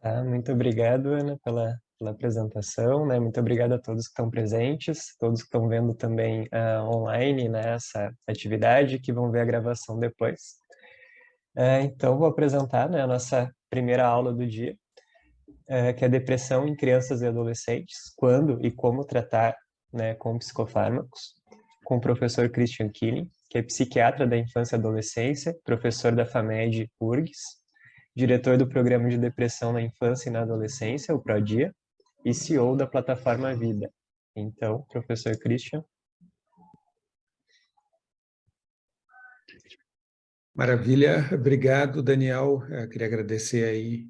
Tá, muito obrigado, Ana, pela apresentação, né? Muito obrigado a todos que estão presentes, todos que estão vendo também online, né, essa atividade, que vão ver a gravação depois. Então, vou apresentar, né, a nossa primeira aula do dia, que é depressão em crianças e adolescentes, quando e como tratar, né, com psicofármacos, com o professor Christian Killing, que é psiquiatra da infância e adolescência, professor da FAMED URGS, diretor do Programa de Depressão na Infância e na Adolescência, o PRODIA, e CEO da plataforma Vida. Então, professor Christian. Maravilha, obrigado, Daniel. Queria agradecer aí,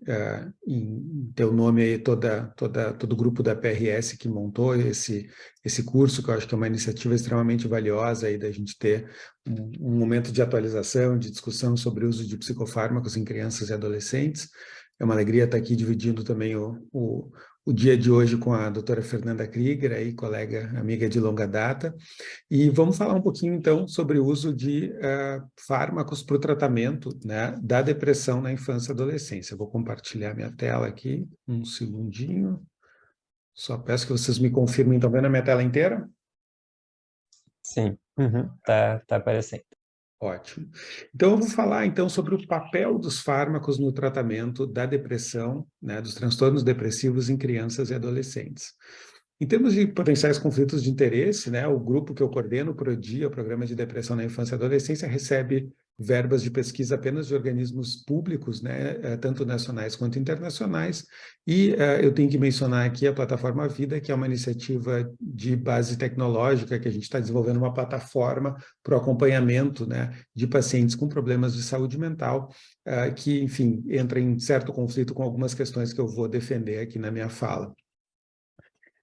em teu nome aí, todo o grupo da PRS que montou esse curso, que eu acho que é uma iniciativa extremamente valiosa aí da gente ter um momento de atualização, de discussão sobre o uso de psicofármacos em crianças e adolescentes. É uma alegria estar aqui dividindo também o dia de hoje com a doutora Fernanda Krieger, aí, colega, amiga de longa data. E vamos falar um pouquinho, então, sobre o uso de fármacos para o tratamento, né, da depressão na infância e adolescência. Eu vou compartilhar minha tela aqui, um segundinho. Só peço que vocês me confirmem, estão vendo a minha tela inteira? Sim, tá aparecendo. Ótimo. Então, eu vou falar, então, sobre o papel dos fármacos no tratamento da depressão, né, dos transtornos depressivos em crianças e adolescentes. Em termos de potenciais conflitos de interesse, né, o grupo que eu coordeno, o PRODIA, o Programa de Depressão na Infância e Adolescência, recebe verbas de pesquisa apenas de organismos públicos, né, tanto nacionais quanto internacionais, e eu tenho que mencionar aqui a plataforma Vida, que é uma iniciativa de base tecnológica, que a gente está desenvolvendo uma plataforma para o acompanhamento, né, de pacientes com problemas de saúde mental, que, enfim, entra em certo conflito com algumas questões que eu vou defender aqui na minha fala.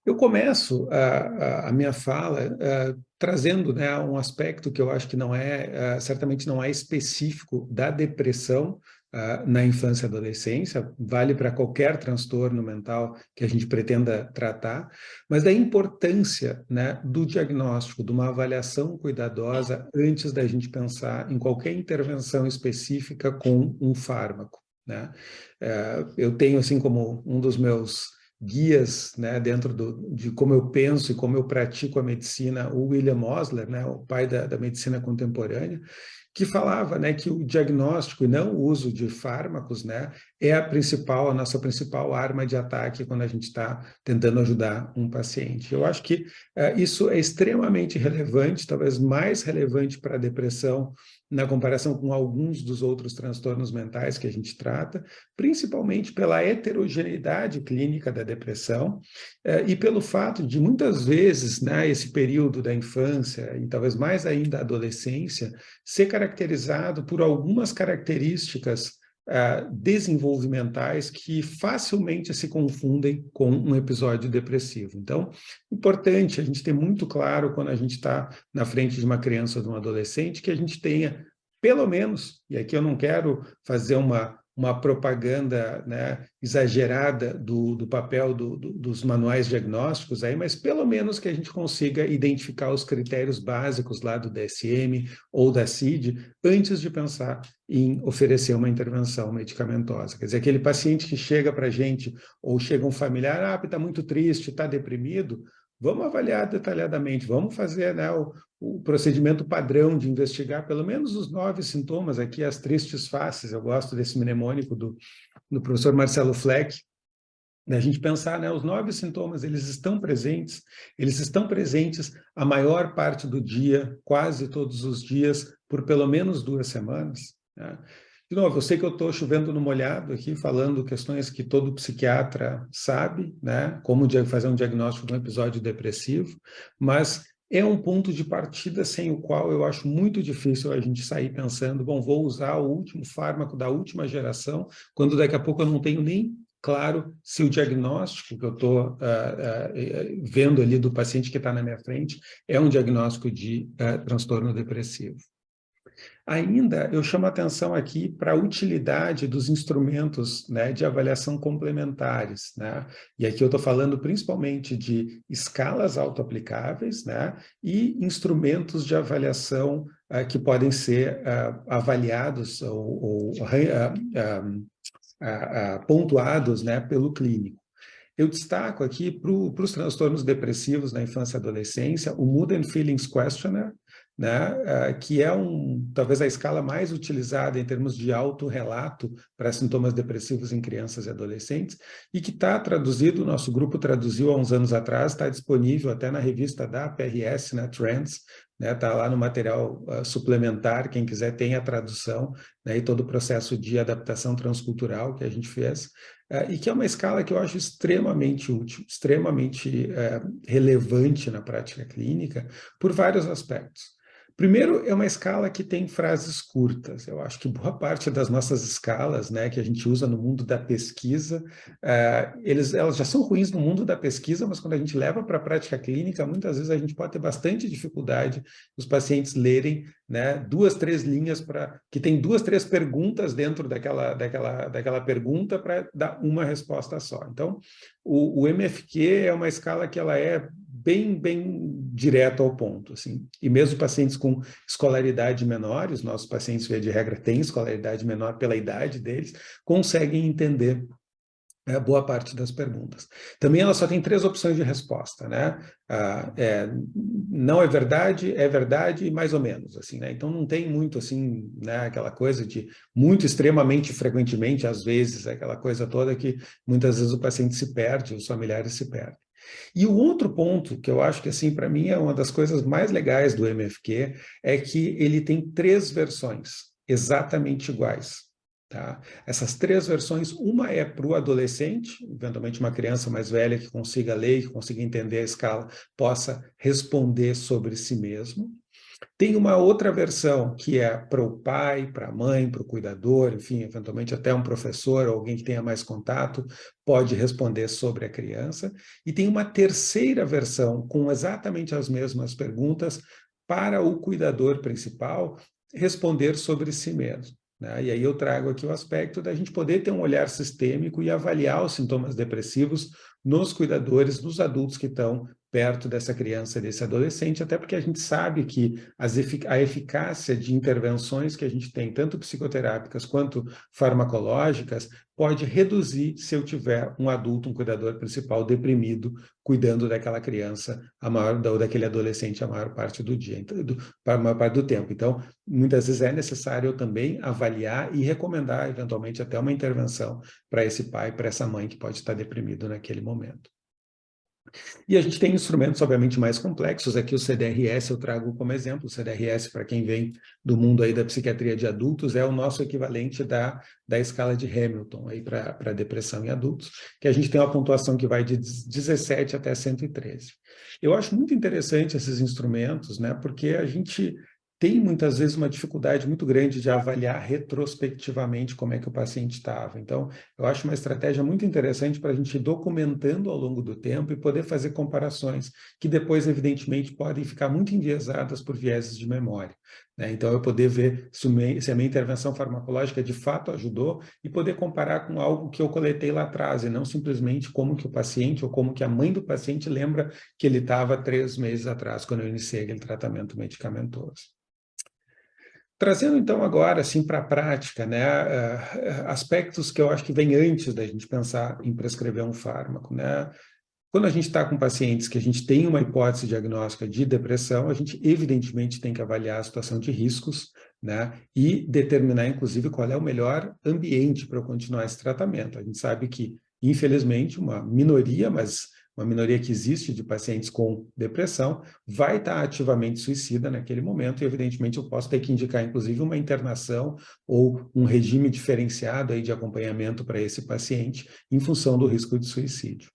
Eu começo a minha fala trazendo, né, um aspecto que eu acho que não é, certamente não é específico da depressão na infância e adolescência, vale para qualquer transtorno mental que a gente pretenda tratar, mas da importância, né, do diagnóstico, de uma avaliação cuidadosa antes da gente pensar em qualquer intervenção específica com um fármaco, né? Eu tenho, assim, como um dos meus guias, né, dentro de como eu penso e como eu pratico a medicina, o William Osler, né, o pai da medicina contemporânea, que falava, né, que o diagnóstico e não o uso de fármacos, né, é a nossa principal arma de ataque quando a gente está tentando ajudar um paciente. Eu acho que isso é extremamente relevante, talvez mais relevante para a depressão na comparação com alguns dos outros transtornos mentais que a gente trata, principalmente pela heterogeneidade clínica da depressão e pelo fato de, muitas vezes, né, esse período da infância e talvez mais ainda a adolescência, ser caracterizado por algumas características desenvolvimentais que facilmente se confundem com um episódio depressivo. Então, importante a gente ter muito claro quando a gente está na frente de uma criança ou de um adolescente que a gente tenha, pelo menos, e aqui eu não quero fazer uma propaganda, né, exagerada do papel dos manuais diagnósticos, aí, mas pelo menos que a gente consiga identificar os critérios básicos lá do DSM ou da CID antes de pensar em oferecer uma intervenção medicamentosa. Quer dizer, aquele paciente que chega para a gente ou chega um familiar, está muito triste, está deprimido, vamos avaliar detalhadamente, vamos fazer, né, o procedimento padrão de investigar pelo menos os 9 sintomas, aqui as tristes faces, eu gosto desse mnemônico do professor Marcelo Fleck, da gente pensar, né, os 9 sintomas, eles estão presentes a maior parte do dia, quase todos os dias, por pelo menos 2 semanas, né? De novo, eu sei que eu estou chovendo no molhado aqui, falando questões que todo psiquiatra sabe, né, como fazer um diagnóstico de um episódio depressivo, mas é um ponto de partida sem o qual eu acho muito difícil a gente sair pensando, bom, vou usar o último fármaco da última geração, quando daqui a pouco eu não tenho nem claro se o diagnóstico que eu estou vendo ali do paciente que está na minha frente é um diagnóstico de transtorno depressivo. Ainda eu chamo a atenção aqui para a utilidade dos instrumentos, né, de avaliação complementares, né? E aqui eu estou falando principalmente de escalas autoaplicáveis, né, e instrumentos de avaliação que podem ser avaliados ou pontuados, né, pelo clínico. Eu destaco aqui para os transtornos depressivos na infância e adolescência o Mood and Feelings Questionnaire, né, que é talvez a escala mais utilizada em termos de autorrelato para sintomas depressivos em crianças e adolescentes, e que está traduzido, o nosso grupo traduziu há uns anos atrás, está disponível até na revista da PRS, né, Trends, né, está lá no material suplementar, quem quiser tem a tradução, né, e todo o processo de adaptação transcultural que a gente fez, e que é uma escala que eu acho extremamente útil, extremamente relevante na prática clínica, por vários aspectos. Primeiro, é uma escala que tem frases curtas. Eu acho que boa parte das nossas escalas, né, que a gente usa no mundo da pesquisa, elas já são ruins no mundo da pesquisa, mas quando a gente leva para a prática clínica, muitas vezes a gente pode ter bastante dificuldade os pacientes lerem, né, 2, 3 linhas que tem 2, 3 perguntas dentro daquela pergunta para dar uma resposta só. Então, o MFQ é uma escala que ela é bem direto ao ponto, assim. E mesmo pacientes com escolaridade menores, nossos pacientes, via de regra, têm escolaridade menor pela idade deles, conseguem entender boa parte das perguntas. Também ela só tem 3 opções de resposta, né? Não é verdade e mais ou menos, assim, né? Então não tem muito, assim, né, aquela coisa de muito extremamente frequentemente, às vezes, aquela coisa toda que muitas vezes o paciente se perde, os familiares se perdem. E o outro ponto que eu acho que, assim, para mim é uma das coisas mais legais do MFQ é que ele tem 3 versões exatamente iguais. Tá? Essas 3 versões, uma é para o adolescente, eventualmente uma criança mais velha que consiga ler, que consiga entender a escala, possa responder sobre si mesmo. Tem uma outra versão que é para o pai, para a mãe, para o cuidador, enfim, eventualmente até um professor, alguém que tenha mais contato, pode responder sobre a criança. E tem uma terceira versão com exatamente as mesmas perguntas para o cuidador principal responder sobre si mesmo. Né? E aí eu trago aqui o aspecto da gente poder ter um olhar sistêmico e avaliar os sintomas depressivos nos cuidadores, nos adultos que estão perto dessa criança, desse adolescente, até porque a gente sabe que a eficácia de intervenções que a gente tem, tanto psicoterápicas quanto farmacológicas, pode reduzir se eu tiver um adulto, um cuidador principal deprimido, cuidando daquela criança, ou daquele adolescente a maior parte do dia, a maior parte do tempo. Então, muitas vezes é necessário eu também avaliar e recomendar, eventualmente, até uma intervenção para esse pai, para essa mãe que pode estar deprimido naquele momento. E a gente tem instrumentos, obviamente, mais complexos. Aqui o CDRS eu trago como exemplo. O CDRS, para quem vem do mundo aí da psiquiatria de adultos, é o nosso equivalente da escala de Hamilton para depressão em adultos, que a gente tem uma pontuação que vai de 17 até 113. Eu acho muito interessante esses instrumentos, né, porque a gente tem muitas vezes uma dificuldade muito grande de avaliar retrospectivamente como é que o paciente estava. Então, eu acho uma estratégia muito interessante para a gente ir documentando ao longo do tempo e poder fazer comparações, que depois, evidentemente, podem ficar muito enviesadas por vieses de memória. Né? Então, eu poder ver se a minha intervenção farmacológica de fato ajudou e poder comparar com algo que eu coletei lá atrás, e não simplesmente como que o paciente ou como que a mãe do paciente lembra que ele estava 3 meses atrás, quando eu iniciei aquele tratamento medicamentoso. Trazendo, então, agora, assim, para a prática, né, aspectos que eu acho que vêm antes da gente pensar em prescrever um fármaco, né? Quando a gente está com pacientes que a gente tem uma hipótese diagnóstica de depressão, a gente, evidentemente, tem que avaliar a situação de riscos, né, e determinar, inclusive, qual é o melhor ambiente para eu continuar esse tratamento. A gente sabe que, infelizmente, uma minoria, mas uma minoria que existe de pacientes com depressão, vai estar ativamente suicida naquele momento e, evidentemente, eu posso ter que indicar, inclusive, uma internação ou um regime diferenciado aí de acompanhamento para esse paciente em função do risco de suicídio.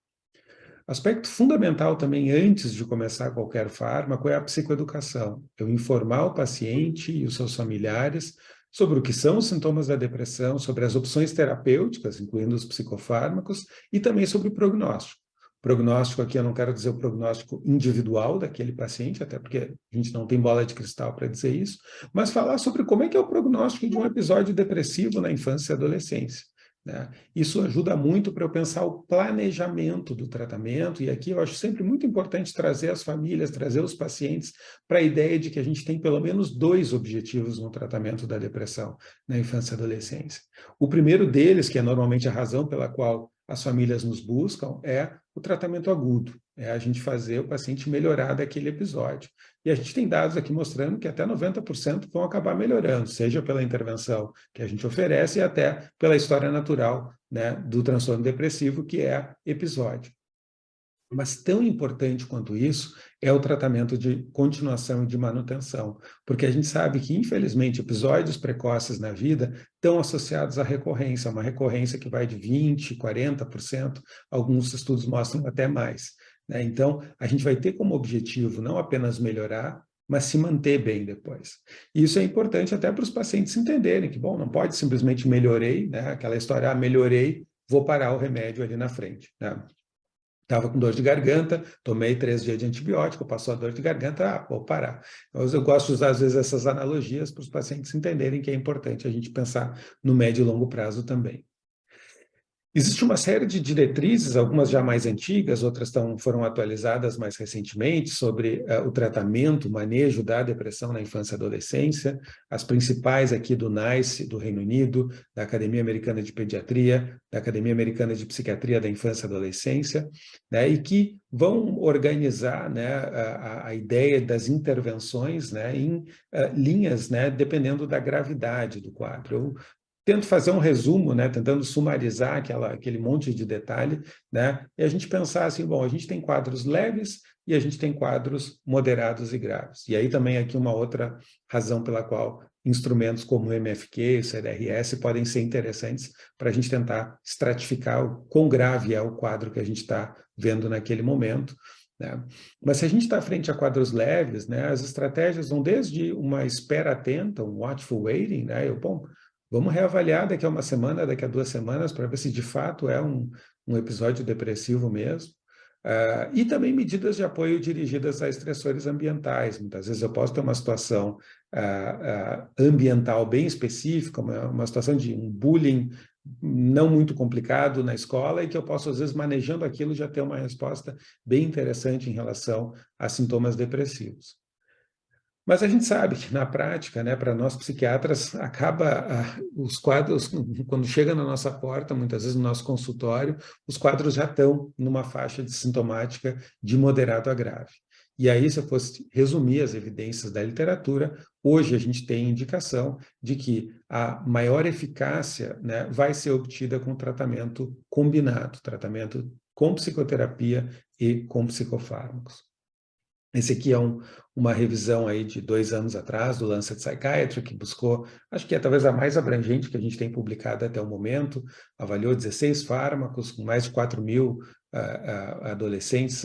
Aspecto fundamental também, antes de começar qualquer fármaco, é a psicoeducação. Eu informar o paciente e os seus familiares sobre o que são os sintomas da depressão, sobre as opções terapêuticas, incluindo os psicofármacos, e também sobre o prognóstico. Prognóstico aqui, eu não quero dizer o prognóstico individual daquele paciente, até porque a gente não tem bola de cristal para dizer isso, mas falar sobre como é que é o prognóstico de um episódio depressivo na infância e adolescência. né? Isso ajuda muito para eu pensar o planejamento do tratamento, e aqui eu acho sempre muito importante trazer as famílias, trazer os pacientes para a ideia de que a gente tem pelo menos 2 objetivos no tratamento da depressão na infância e adolescência. O primeiro deles, que é normalmente a razão pela qual as famílias nos buscam, é o tratamento agudo, é a gente fazer o paciente melhorar daquele episódio. E a gente tem dados aqui mostrando que até 90% vão acabar melhorando, seja pela intervenção que a gente oferece e até pela história natural, né, do transtorno depressivo, que é episódio. Mas tão importante quanto isso é o tratamento de continuação e de manutenção, porque a gente sabe que, infelizmente, episódios precoces na vida estão associados à recorrência, uma recorrência que vai de 20%, 40%, alguns estudos mostram até mais, né? Então, a gente vai ter como objetivo não apenas melhorar, mas se manter bem depois. E isso é importante até para os pacientes entenderem que, bom, não pode simplesmente melhorei, né? Aquela história, melhorei, vou parar o remédio ali na frente, né? Estava com dor de garganta, tomei 3 dias de antibiótico, passou a dor de garganta, vou parar. Mas eu gosto de usar, às vezes, essas analogias para os pacientes entenderem que é importante a gente pensar no médio e longo prazo também. Existe uma série de diretrizes, algumas já mais antigas, outras foram atualizadas mais recentemente, sobre o tratamento, o manejo da depressão na infância e adolescência. As principais aqui do NICE, do Reino Unido, da Academia Americana de Pediatria, da Academia Americana de Psiquiatria da Infância e Adolescência, né, e que vão organizar, né, a ideia das intervenções, né, em linhas, né, dependendo da gravidade do quadro. Eu tento fazer um resumo, né, tentando sumarizar aquele monte de detalhe, né, e a gente pensar assim, bom, a gente tem quadros leves e a gente tem quadros moderados e graves. E aí também aqui uma outra razão pela qual instrumentos como o MFQ, o CDRS podem ser interessantes para a gente tentar estratificar o quão grave é o quadro que a gente está vendo naquele momento, né? Mas se a gente está frente a quadros leves, né, as estratégias vão desde uma espera atenta, um watchful waiting, né, bom, vamos reavaliar daqui a uma semana, daqui a 2 semanas, para ver se de fato é um episódio depressivo mesmo. E também medidas de apoio dirigidas a estressores ambientais. Muitas vezes eu posso ter uma situação ambiental bem específica, uma situação de um bullying não muito complicado na escola, e que eu posso, às vezes, manejando aquilo, já ter uma resposta bem interessante em relação a sintomas depressivos. Mas a gente sabe que, na prática, né, para nós psiquiatras, os quadros, quando chega na nossa porta, muitas vezes no nosso consultório, os quadros já estão numa faixa de sintomática de moderado a grave. E aí, se eu fosse resumir as evidências da literatura, hoje a gente tem indicação de que a maior eficácia, né, vai ser obtida com tratamento combinado, tratamento com psicoterapia e com psicofármacos. Esse aqui é uma revisão aí de 2 anos atrás, do Lancet Psychiatry, que buscou, acho que é talvez a mais abrangente que a gente tem publicado até o momento, avaliou 16 fármacos, com mais de 4.000 adolescentes,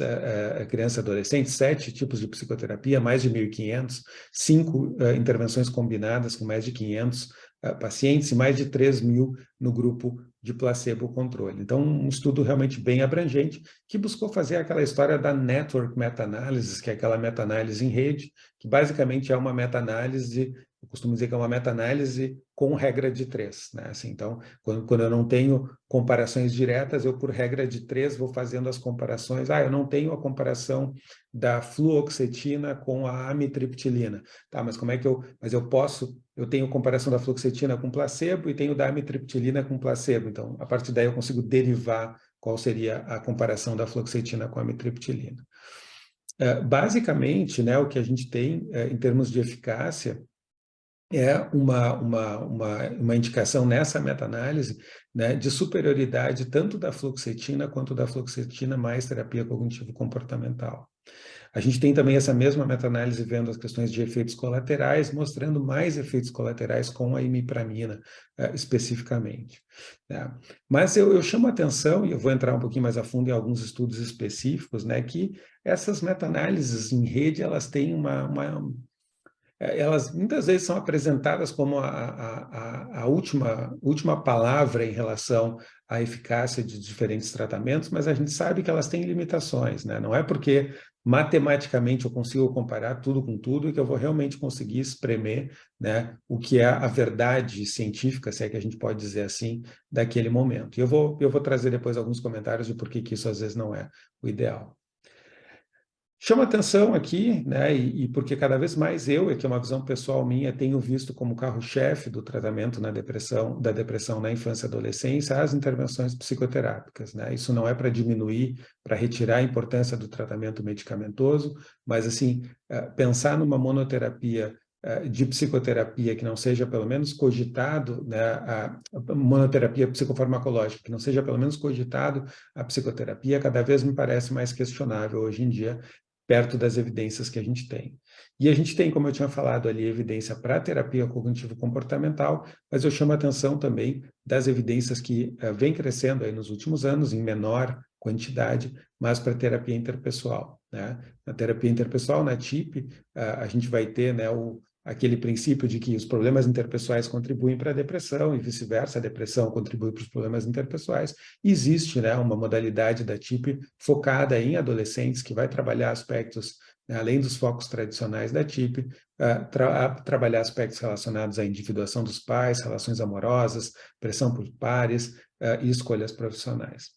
crianças e adolescentes, 7 tipos de psicoterapia, mais de 1.500, 5 intervenções combinadas com mais de 500 pacientes e mais de 3.000 no grupo de placebo controle. Então, um estudo realmente bem abrangente, que buscou fazer aquela história da network meta-análise, que é aquela meta-análise em rede, que basicamente é uma meta-análise, eu costumo dizer que é uma meta-análise com regra de 3, né? Assim, então, quando eu não tenho comparações diretas, eu, por regra de 3, vou fazendo as comparações. Eu não tenho a comparação da fluoxetina com a amitriptilina. Tá, mas como é que eu tenho comparação da fluoxetina com placebo e tenho da amitriptilina com placebo. Então, a partir daí eu consigo derivar qual seria a comparação da fluoxetina com a amitriptilina. Basicamente, né, o que a gente tem em termos de eficácia é uma indicação nessa meta-análise, né, de superioridade tanto da fluoxetina quanto da fluoxetina mais terapia cognitivo-comportamental. A gente tem também essa mesma meta-análise vendo as questões de efeitos colaterais, mostrando mais efeitos colaterais com a imipramina, especificamente, né? Mas eu chamo a atenção, e eu vou entrar um pouquinho mais a fundo em alguns estudos específicos, né, que essas meta-análises em rede, elas têm elas muitas vezes são apresentadas como a última palavra em relação à eficácia de diferentes tratamentos, mas a gente sabe que elas têm limitações, né? Não é porque matematicamente eu consigo comparar tudo com tudo e que eu vou realmente conseguir espremer, né, o que é a verdade científica, se é que a gente pode dizer assim, daquele momento. E eu vou trazer depois alguns comentários de por que isso às vezes não é o ideal. Chama atenção aqui, né, e porque cada vez mais eu, aqui é uma visão pessoal minha, tenho visto como carro-chefe do tratamento da depressão na infância e adolescência, as intervenções psicoterápicas, né? Isso não é para diminuir, para retirar a importância do tratamento medicamentoso, mas assim, pensar numa monoterapia de psicoterapia que não seja pelo menos cogitado, né, a monoterapia psicofarmacológica, que não seja pelo menos cogitado a psicoterapia, cada vez me parece mais questionável hoje em dia, perto das evidências que a gente tem. E a gente tem, como eu tinha falado ali, evidência para terapia cognitivo-comportamental, mas eu chamo a atenção também das evidências que vêm crescendo aí nos últimos anos, em menor quantidade, mas para terapia interpessoal, né? Na terapia interpessoal, na TIP, a gente vai ter, né, aquele princípio de que os problemas interpessoais contribuem para a depressão e vice-versa, a depressão contribui para os problemas interpessoais. E existe, né, uma modalidade da TIP focada em adolescentes que vai trabalhar aspectos, né, além dos focos tradicionais da TIP, trabalhar aspectos relacionados à individuação dos pais, relações amorosas, pressão por pares e escolhas profissionais.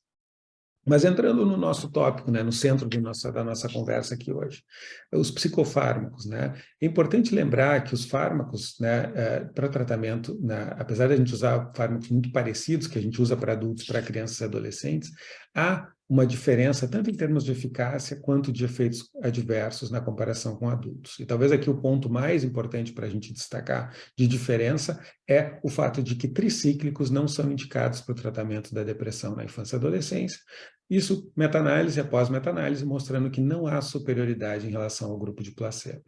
Mas entrando no nosso tópico, né, no centro da nossa conversa aqui hoje, os psicofármacos, né? É importante lembrar que os fármacos, né, para tratamento, né, apesar de a gente usar fármacos muito parecidos que a gente usa para adultos, para crianças e adolescentes, há uma diferença tanto em termos de eficácia quanto de efeitos adversos na comparação com adultos. E talvez aqui o ponto mais importante para a gente destacar de diferença é o fato de que tricíclicos não são indicados para o tratamento da depressão na infância e adolescência. Isso, meta-análise após meta-análise, mostrando que não há superioridade em relação ao grupo de placebo.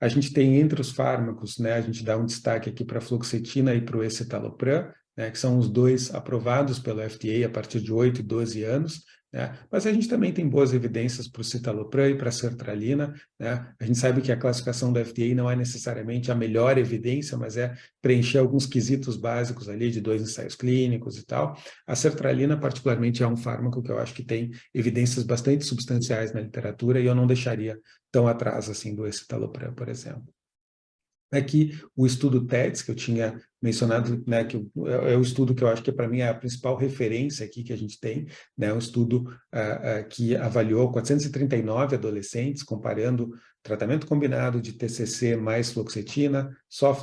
A gente tem entre os fármacos, né, a gente dá um destaque aqui para a fluoxetina e para o escitalopram, né, que são os dois aprovados pelo FDA a partir de 8 e 12 anos, né? Mas a gente também tem boas evidências para o citalopram e para a sertralina, né? A gente sabe que a classificação do FDA não é necessariamente a melhor evidência, mas é preencher alguns quesitos básicos ali de 2 ensaios clínicos e tal. A sertralina, particularmente, é um fármaco que eu acho que tem evidências bastante substanciais na literatura e eu não deixaria tão atrás assim do escitalopram, por exemplo. Aqui o estudo TEDS, que eu tinha mencionado, né, que é o estudo que eu acho que para mim é a principal referência aqui que a gente tem, né, um estudo que avaliou 439 adolescentes, comparando tratamento combinado de TCC mais fluoxetina, só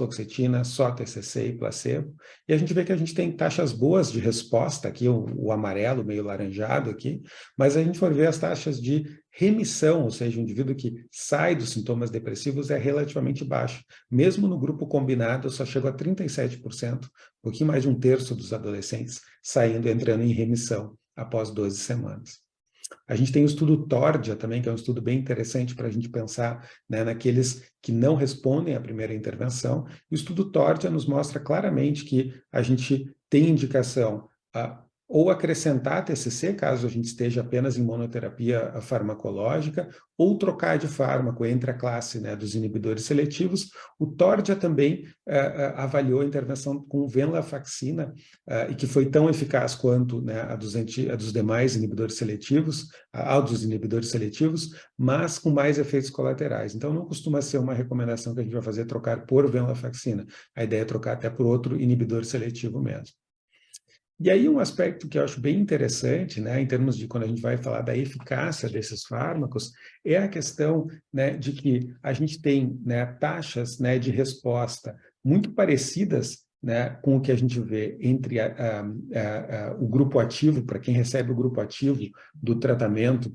TCC e placebo, e a gente vê que a gente tem taxas boas de resposta, aqui o amarelo meio laranjado aqui, mas a gente for ver as taxas de remissão, ou seja, o indivíduo que sai dos sintomas depressivos é relativamente baixo. Mesmo no grupo combinado, só chegou a 37%, um pouquinho mais de um terço dos adolescentes entrando em remissão após 12 semanas. A gente tem o estudo TORDIA também, que é um estudo bem interessante para a gente pensar, né, naqueles que não respondem à primeira intervenção. O estudo TORDIA nos mostra claramente que a gente tem indicação ou acrescentar TCC, caso a gente esteja apenas em monoterapia farmacológica, ou trocar de fármaco entre a classe, né, dos inibidores seletivos. O TORDIA também avaliou a intervenção com venlafaxina, e que foi tão eficaz quanto, né, a dos demais inibidores seletivos, dos inibidores seletivos, mas com mais efeitos colaterais. Então, não costuma ser uma recomendação que a gente vai fazer trocar por venlafaxina. A ideia é trocar até por outro inibidor seletivo mesmo. E aí um aspecto que eu acho bem interessante, né, em termos de quando a gente vai falar da eficácia desses fármacos, é a questão, né, de que a gente tem, né, taxas, né, de resposta muito parecidas, né, com o que a gente vê entre o grupo ativo, para quem recebe o grupo ativo do tratamento,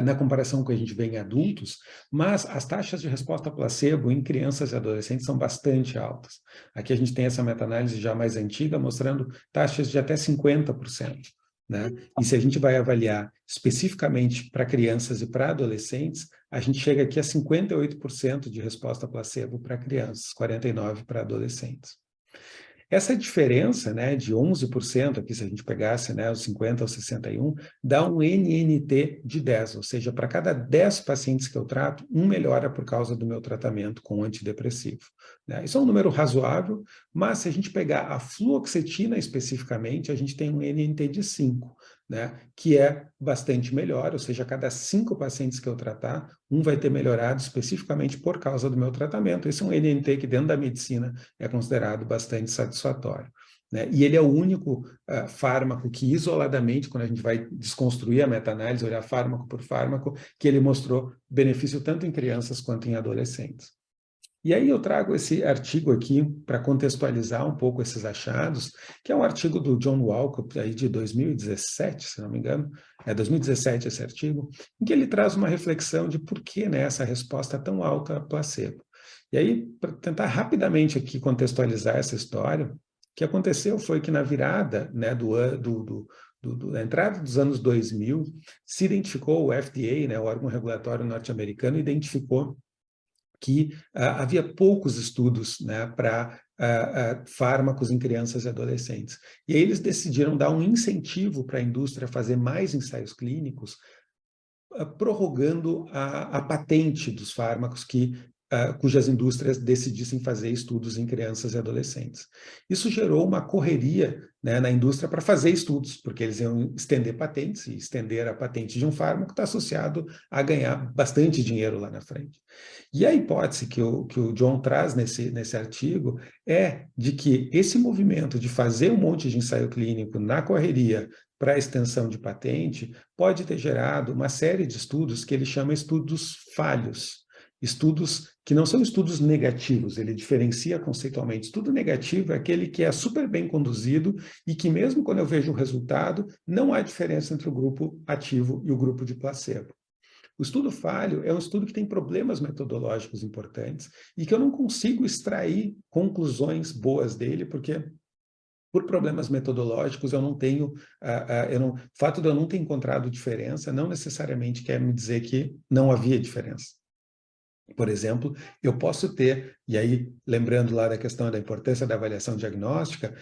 na comparação com o que a gente vê em adultos, mas as taxas de resposta placebo em crianças e adolescentes são bastante altas. Aqui a gente tem essa meta-análise já mais antiga, mostrando taxas de até 50%. Né? E se a gente vai avaliar especificamente para crianças e para adolescentes, a gente chega aqui a 58% de resposta placebo para crianças, 49% para adolescentes. essa diferença, né, de 11%, aqui se a gente pegasse, né, os 50 ou 61, dá um NNT de 10, ou seja, para cada 10 pacientes que eu trato, um melhora por causa do meu tratamento com antidepressivo, né? Isso é um número razoável, mas se a gente pegar a fluoxetina especificamente, a gente tem um NNT de 5, né, que é bastante melhor, ou seja, a cada 5 pacientes que eu tratar, um vai ter melhorado especificamente por causa do meu tratamento. Esse é um NNT que dentro da medicina é considerado bastante satisfatório, né? E ele é o único fármaco que isoladamente, quando a gente vai desconstruir a meta-análise, olhar fármaco por fármaco, que ele mostrou benefício tanto em crianças quanto em adolescentes. E aí eu trago esse artigo aqui para contextualizar um pouco esses achados, que é um artigo do John Walkup, aí de 2017, se não me engano, é 2017 esse artigo, em que ele traz uma reflexão de por que, né, essa resposta tão alta a placebo. E aí, para tentar rapidamente aqui contextualizar essa história, o que aconteceu foi que na virada, né, da entrada dos anos 2000, se identificou, o FDA, né, o órgão regulatório norte-americano, identificou que havia poucos estudos, né, para fármacos em crianças e adolescentes. E aí eles decidiram dar um incentivo para a indústria fazer mais ensaios clínicos, prorrogando a patente dos fármacos cujas indústrias decidissem fazer estudos em crianças e adolescentes. Isso gerou uma correria, né, na indústria para fazer estudos, porque eles iam estender patentes, e estender a patente de um fármaco está associado a ganhar bastante dinheiro lá na frente. E a hipótese que o John traz nesse artigo é de que esse movimento de fazer um monte de ensaio clínico na correria para a extensão de patente pode ter gerado uma série de estudos que ele chama estudos falhos. Estudos que não são estudos negativos, ele diferencia conceitualmente. Estudo negativo é aquele que é super bem conduzido e que mesmo quando eu vejo o resultado, não há diferença entre o grupo ativo e o grupo de placebo. O estudo falho é um estudo que tem problemas metodológicos importantes e que eu não consigo extrair conclusões boas dele, porque por problemas metodológicos, eu não tenho, o fato de eu não ter encontrado diferença não necessariamente quer me dizer que não havia diferença. Por exemplo, eu posso ter, e aí lembrando lá da questão da importância da avaliação diagnóstica,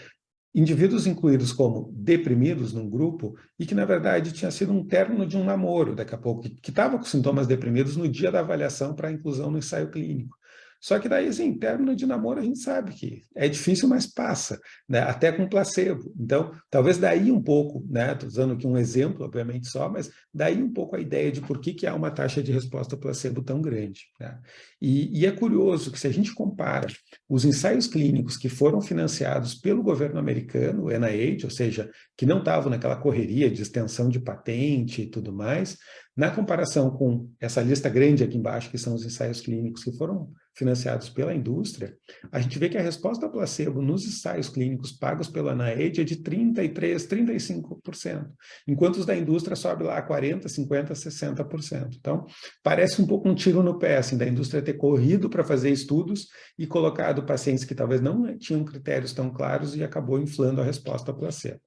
indivíduos incluídos como deprimidos num grupo e que, na verdade, tinha sido um término de um namoro, daqui a pouco, que estava com sintomas deprimidos no dia da avaliação para a inclusão no ensaio clínico. Só que daí, assim, término de namoro a gente sabe que é difícil, mas passa, né? Até com placebo. Então, talvez daí um pouco, né? Estou usando aqui um exemplo, obviamente só, mas daí um pouco a ideia de por que há uma taxa de resposta placebo tão grande, né? E é curioso que se a gente compara os ensaios clínicos que foram financiados pelo governo americano, o NIH, ou seja, que não estavam naquela correria de extensão de patente e tudo mais, na comparação com essa lista grande aqui embaixo, que são os ensaios clínicos que foram financiados pela indústria, a gente vê que a resposta placebo nos ensaios clínicos pagos pela NIH é de 33%, 35%, enquanto os da indústria sobe lá a 40%, 50%, 60%. Então, parece um pouco um tiro no pé, assim, da indústria ter corrido para fazer estudos e colocado pacientes que talvez não tinham critérios tão claros e acabou inflando a resposta placebo.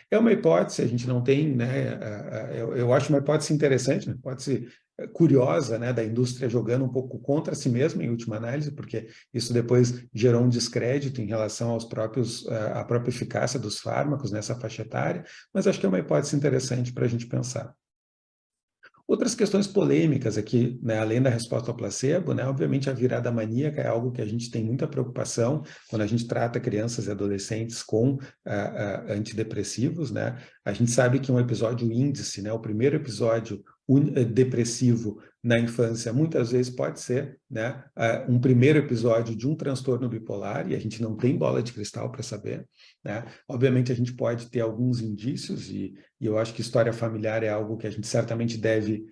É uma hipótese, a gente não tem, né? Eu acho uma hipótese interessante, uma hipótese curiosa, né, da indústria jogando um pouco contra si mesma em última análise, porque isso depois gerou um descrédito em relação aos à própria eficácia dos fármacos nessa faixa etária, mas acho que é uma hipótese interessante para a gente pensar. Outras questões polêmicas aqui, né, além da resposta ao placebo, né, obviamente a virada maníaca é algo que a gente tem muita preocupação quando a gente trata crianças e adolescentes com antidepressivos, né? A gente sabe que um episódio índice, né, o primeiro episódio depressivo na infância, muitas vezes pode ser, né, um primeiro episódio de um transtorno bipolar, e a gente não tem bola de cristal para saber, né? Obviamente a gente pode ter alguns indícios, e eu acho que história familiar é algo que a gente certamente deve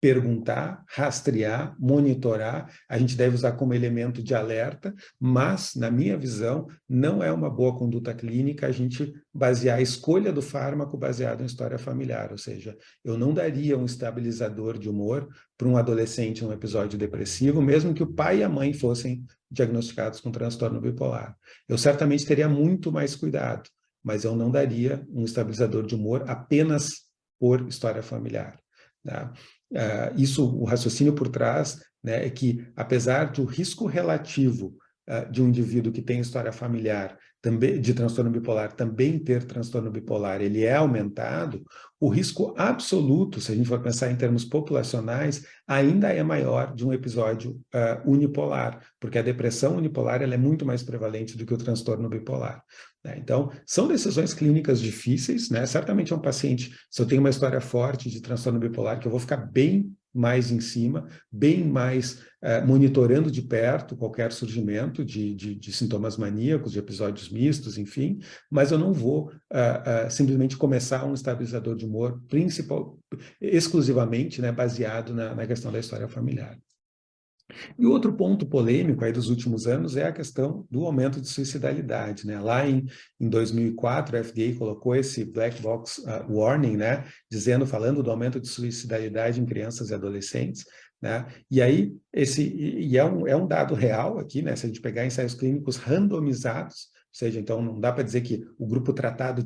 perguntar, rastrear, monitorar, a gente deve usar como elemento de alerta, mas, na minha visão, não é uma boa conduta clínica a gente basear a escolha do fármaco baseado em história familiar, ou seja, eu não daria um estabilizador de humor para um adolescente num episódio depressivo, mesmo que o pai e a mãe fossem diagnosticados com transtorno bipolar. Eu certamente teria muito mais cuidado, mas eu não daria um estabilizador de humor apenas por história familiar, tá? O raciocínio por trás, né, é que, apesar do risco relativo de um indivíduo que tem história familiar também, de transtorno bipolar também ter transtorno bipolar, ele é aumentado, o risco absoluto, se a gente for pensar em termos populacionais, ainda é maior de um episódio unipolar, porque a depressão unipolar ela é muito mais prevalente do que o transtorno bipolar. Né? Então, são decisões clínicas difíceis, né? Certamente é um paciente, se eu tenho uma história forte de transtorno bipolar, que eu vou ficar bem mais em cima, bem mais monitorando de perto qualquer surgimento de sintomas maníacos, de episódios mistos, enfim, mas eu não vou simplesmente começar um estabilizador de humor exclusivamente, né, baseado na questão da história familiar. E outro ponto polêmico aí dos últimos anos é a questão do aumento de suicidalidade, né? Lá em 2004, a FDA colocou esse black box warning, né? Falando do aumento de suicidalidade em crianças e adolescentes, né? E aí, é um dado real aqui, né? Se a gente pegar ensaios clínicos randomizados, ou seja, então não dá para dizer que o grupo tratado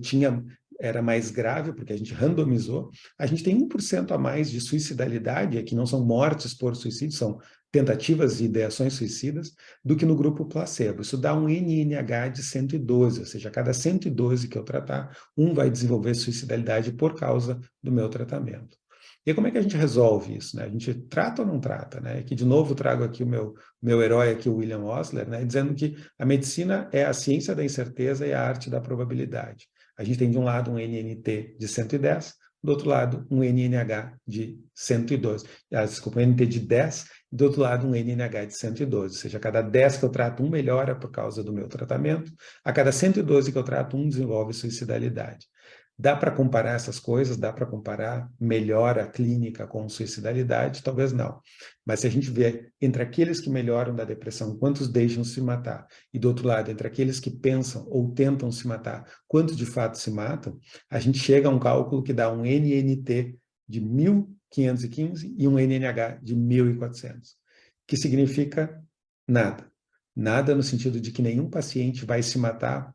era mais grave, porque a gente randomizou, a gente tem 1% a mais de suicidalidade, aqui não são mortes por suicídio, são tentativas e ideações suicidas, do que no grupo placebo. Isso dá um NNH de 112, ou seja, a cada 112 que eu tratar, um vai desenvolver suicidalidade por causa do meu tratamento. E aí, como é que a gente resolve isso? Né? A gente trata ou não trata? Né? Aqui, de novo, trago aqui o meu herói, aqui, o William Osler, né? Dizendo que a medicina é a ciência da incerteza e a arte da probabilidade. A gente tem, de um lado, um NNT de 110, do outro lado, um NNH de 112. Desculpa, um NT de 10, do outro lado, um NNH de 112. Ou seja, a cada 10 que eu trato, um melhora por causa do meu tratamento. A cada 112 que eu trato, um desenvolve suicidalidade. Dá para comparar essas coisas? Dá para comparar melhora clínica com suicidalidade? Talvez não. Mas se a gente vê entre aqueles que melhoram da depressão, quantos deixam se matar, e do outro lado, entre aqueles que pensam ou tentam se matar, quantos de fato se matam, a gente chega a um cálculo que dá um NNT de 1.515 e um NNH de 1.400, que significa nada. Nada no sentido de que nenhum paciente vai se matar,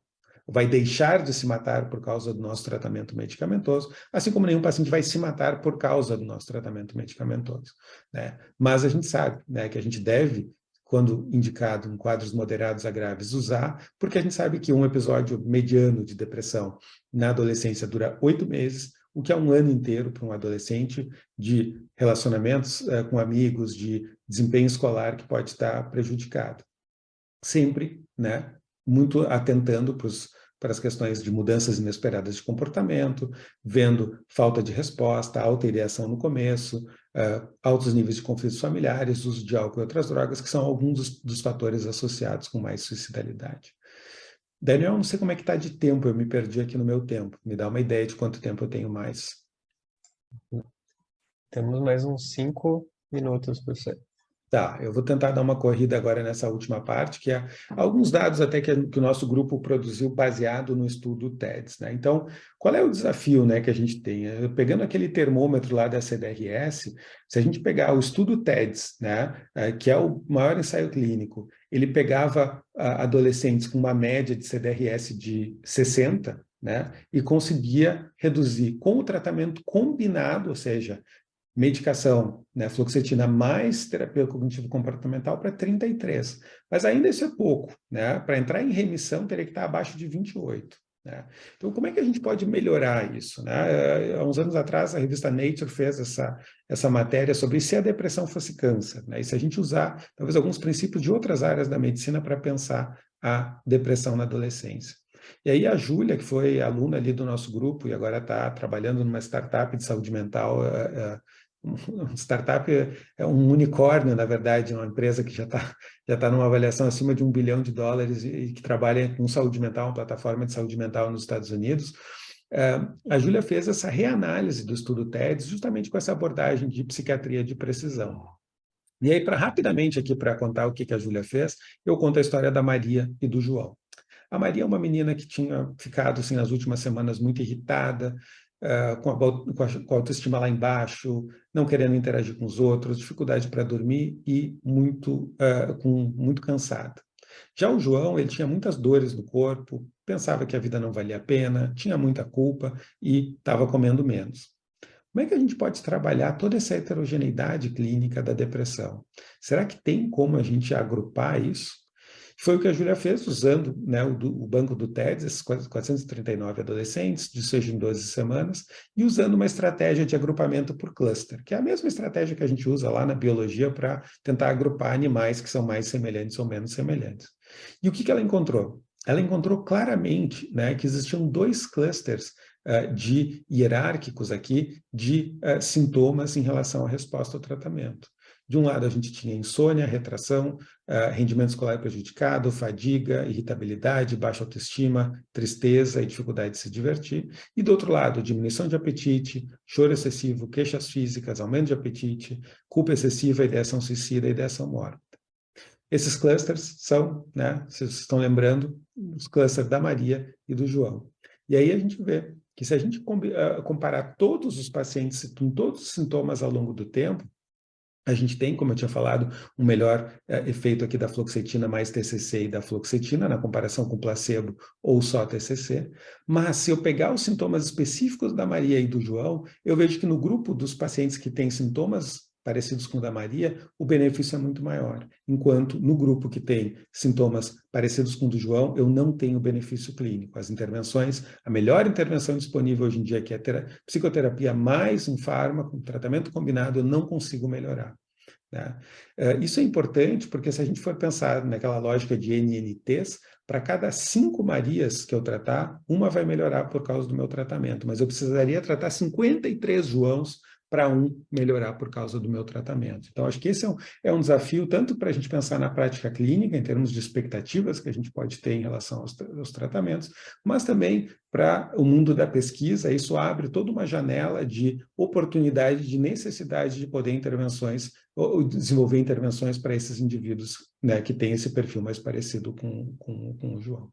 vai deixar de se matar por causa do nosso tratamento medicamentoso, assim como nenhum paciente vai se matar por causa do nosso tratamento medicamentoso. Né? Mas a gente sabe, né, que a gente deve, quando indicado em quadros moderados a graves, usar, porque a gente sabe que um episódio mediano de depressão na adolescência dura 8 meses, o que é um ano inteiro para um adolescente de relacionamentos com amigos, de desempenho escolar que pode estar prejudicado. Sempre, né, muito atentando para as questões de mudanças inesperadas de comportamento, vendo falta de resposta, alta ideação no começo, altos níveis de conflitos familiares, uso de álcool e outras drogas, que são alguns dos fatores associados com mais suicidalidade. Daniel, não sei como é que está de tempo, eu me perdi aqui no meu tempo. Me dá uma ideia de quanto tempo eu tenho mais. Temos mais uns 5 minutos para você. Tá, eu vou tentar dar uma corrida agora nessa última parte, que é alguns dados até que o nosso grupo produziu baseado no estudo TEDS, né? Então, qual é o desafio, né, que a gente tem? Pegando aquele termômetro lá da CDRS, se a gente pegar o estudo TEDS, né, que é o maior ensaio clínico, ele pegava adolescentes com uma média de CDRS de 60, né, e conseguia reduzir com o tratamento combinado, ou seja, medicação, né, fluoxetina mais terapia cognitivo-comportamental para 33. Mas ainda isso é pouco, né? Para entrar em remissão teria que estar abaixo de 28. Né? Então, como é que a gente pode melhorar isso? Né? Há uns anos atrás, a revista Nature fez essa matéria sobre se a depressão fosse câncer, né? E se a gente usar, talvez, alguns princípios de outras áreas da medicina para pensar a depressão na adolescência. E aí a Júlia, que foi aluna ali do nosso grupo e agora está trabalhando numa startup de saúde mental, uma startup é um unicórnio, na verdade, uma empresa que já tá numa avaliação acima de $1 bilhão e que trabalha com saúde mental, uma plataforma de saúde mental nos Estados Unidos. A Júlia fez essa reanálise do estudo TEDS justamente com essa abordagem de psiquiatria de precisão. E aí, rapidamente aqui para contar o que a Júlia fez, eu conto a história da Maria e do João. A Maria é uma menina que tinha ficado, assim, nas últimas semanas muito irritada, com a autoestima lá embaixo, não querendo interagir com os outros, dificuldade para dormir e muito cansada. Já o João, ele tinha muitas dores no corpo, pensava que a vida não valia a pena, tinha muita culpa e estava comendo menos. Como é que a gente pode trabalhar toda essa heterogeneidade clínica da depressão? Será que tem como a gente agrupar isso? Foi o que a Júlia fez, usando, né, o banco do TEDS, esses 439 adolescentes, de 6 em 12 semanas, e usando uma estratégia de agrupamento por cluster, que é a mesma estratégia que a gente usa lá na biologia para tentar agrupar animais que são mais semelhantes ou menos semelhantes. E o que ela encontrou? Ela encontrou claramente, né, que existiam dois clusters de hierárquicos aqui de sintomas em relação à resposta ao tratamento. De um lado, a gente tinha insônia, retração, rendimento escolar prejudicado, fadiga, irritabilidade, baixa autoestima, tristeza e dificuldade de se divertir. E do outro lado, diminuição de apetite, choro excessivo, queixas físicas, aumento de apetite, culpa excessiva, ideação suicida e ideação mórbida. Esses clusters são, né, se vocês estão lembrando, os clusters da Maria e do João. E aí a gente vê que se a gente comparar todos os pacientes com todos os sintomas ao longo do tempo, a gente tem, como eu tinha falado, um melhor efeito aqui da fluoxetina mais TCC e da fluoxetina, na comparação com placebo ou só TCC. Mas se eu pegar os sintomas específicos da Maria e do João, eu vejo que no grupo dos pacientes que têm sintomas parecidos com o da Maria, o benefício é muito maior. Enquanto no grupo que tem sintomas parecidos com o do João, eu não tenho benefício clínico. As intervenções, a melhor intervenção disponível hoje em dia, que é a psicoterapia mais um fármaco, um tratamento combinado, eu não consigo melhorar. Né? Isso é importante porque se a gente for pensar naquela lógica de NNTs, para cada 5 Marias que eu tratar, uma vai melhorar por causa do meu tratamento, mas eu precisaria tratar 53 Joãos para um melhorar por causa do meu tratamento. Então, acho que esse é um desafio tanto para a gente pensar na prática clínica, em termos de expectativas que a gente pode ter em relação aos tratamentos, mas também para o mundo da pesquisa. Isso abre toda uma janela de oportunidade, de necessidade de poder intervenções, ou desenvolver intervenções para esses indivíduos, né, que têm esse perfil mais parecido com o João.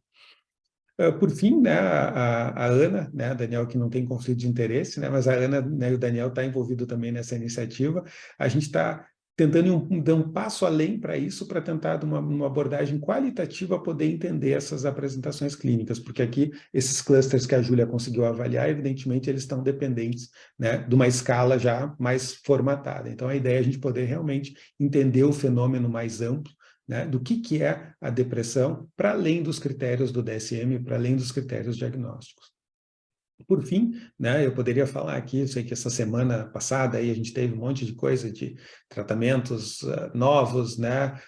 Por fim, né, a Ana, né, a Daniel que não tem conflito de interesse, né, mas a Ana, né, e o Daniel está envolvido também nessa iniciativa. A gente está tentando dar um passo além para isso, para tentar, uma abordagem qualitativa, poder entender essas apresentações clínicas, porque aqui, esses clusters que a Júlia conseguiu avaliar, evidentemente, eles estão dependentes, né, de uma escala já mais formatada. Então, a ideia é a gente poder realmente entender o fenômeno mais amplo, né, do que é a depressão, para além dos critérios do DSM, para além dos critérios diagnósticos. Por fim, né, eu poderia falar aqui, eu sei que essa semana passada aí a gente teve um monte de coisa de tratamentos novos, né,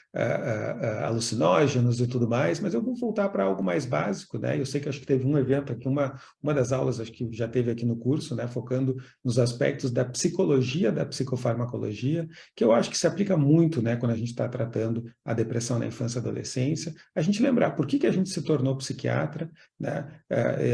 alucinógenos e tudo mais, mas eu vou voltar para algo mais básico, né? Eu sei que acho que teve um evento aqui, uma das aulas acho que já teve aqui no curso, né, focando nos aspectos da psicologia, da psicofarmacologia, que eu acho que se aplica muito, né, quando a gente está tratando a depressão na infância e adolescência. A gente lembrar por que a gente se tornou psiquiatra, né?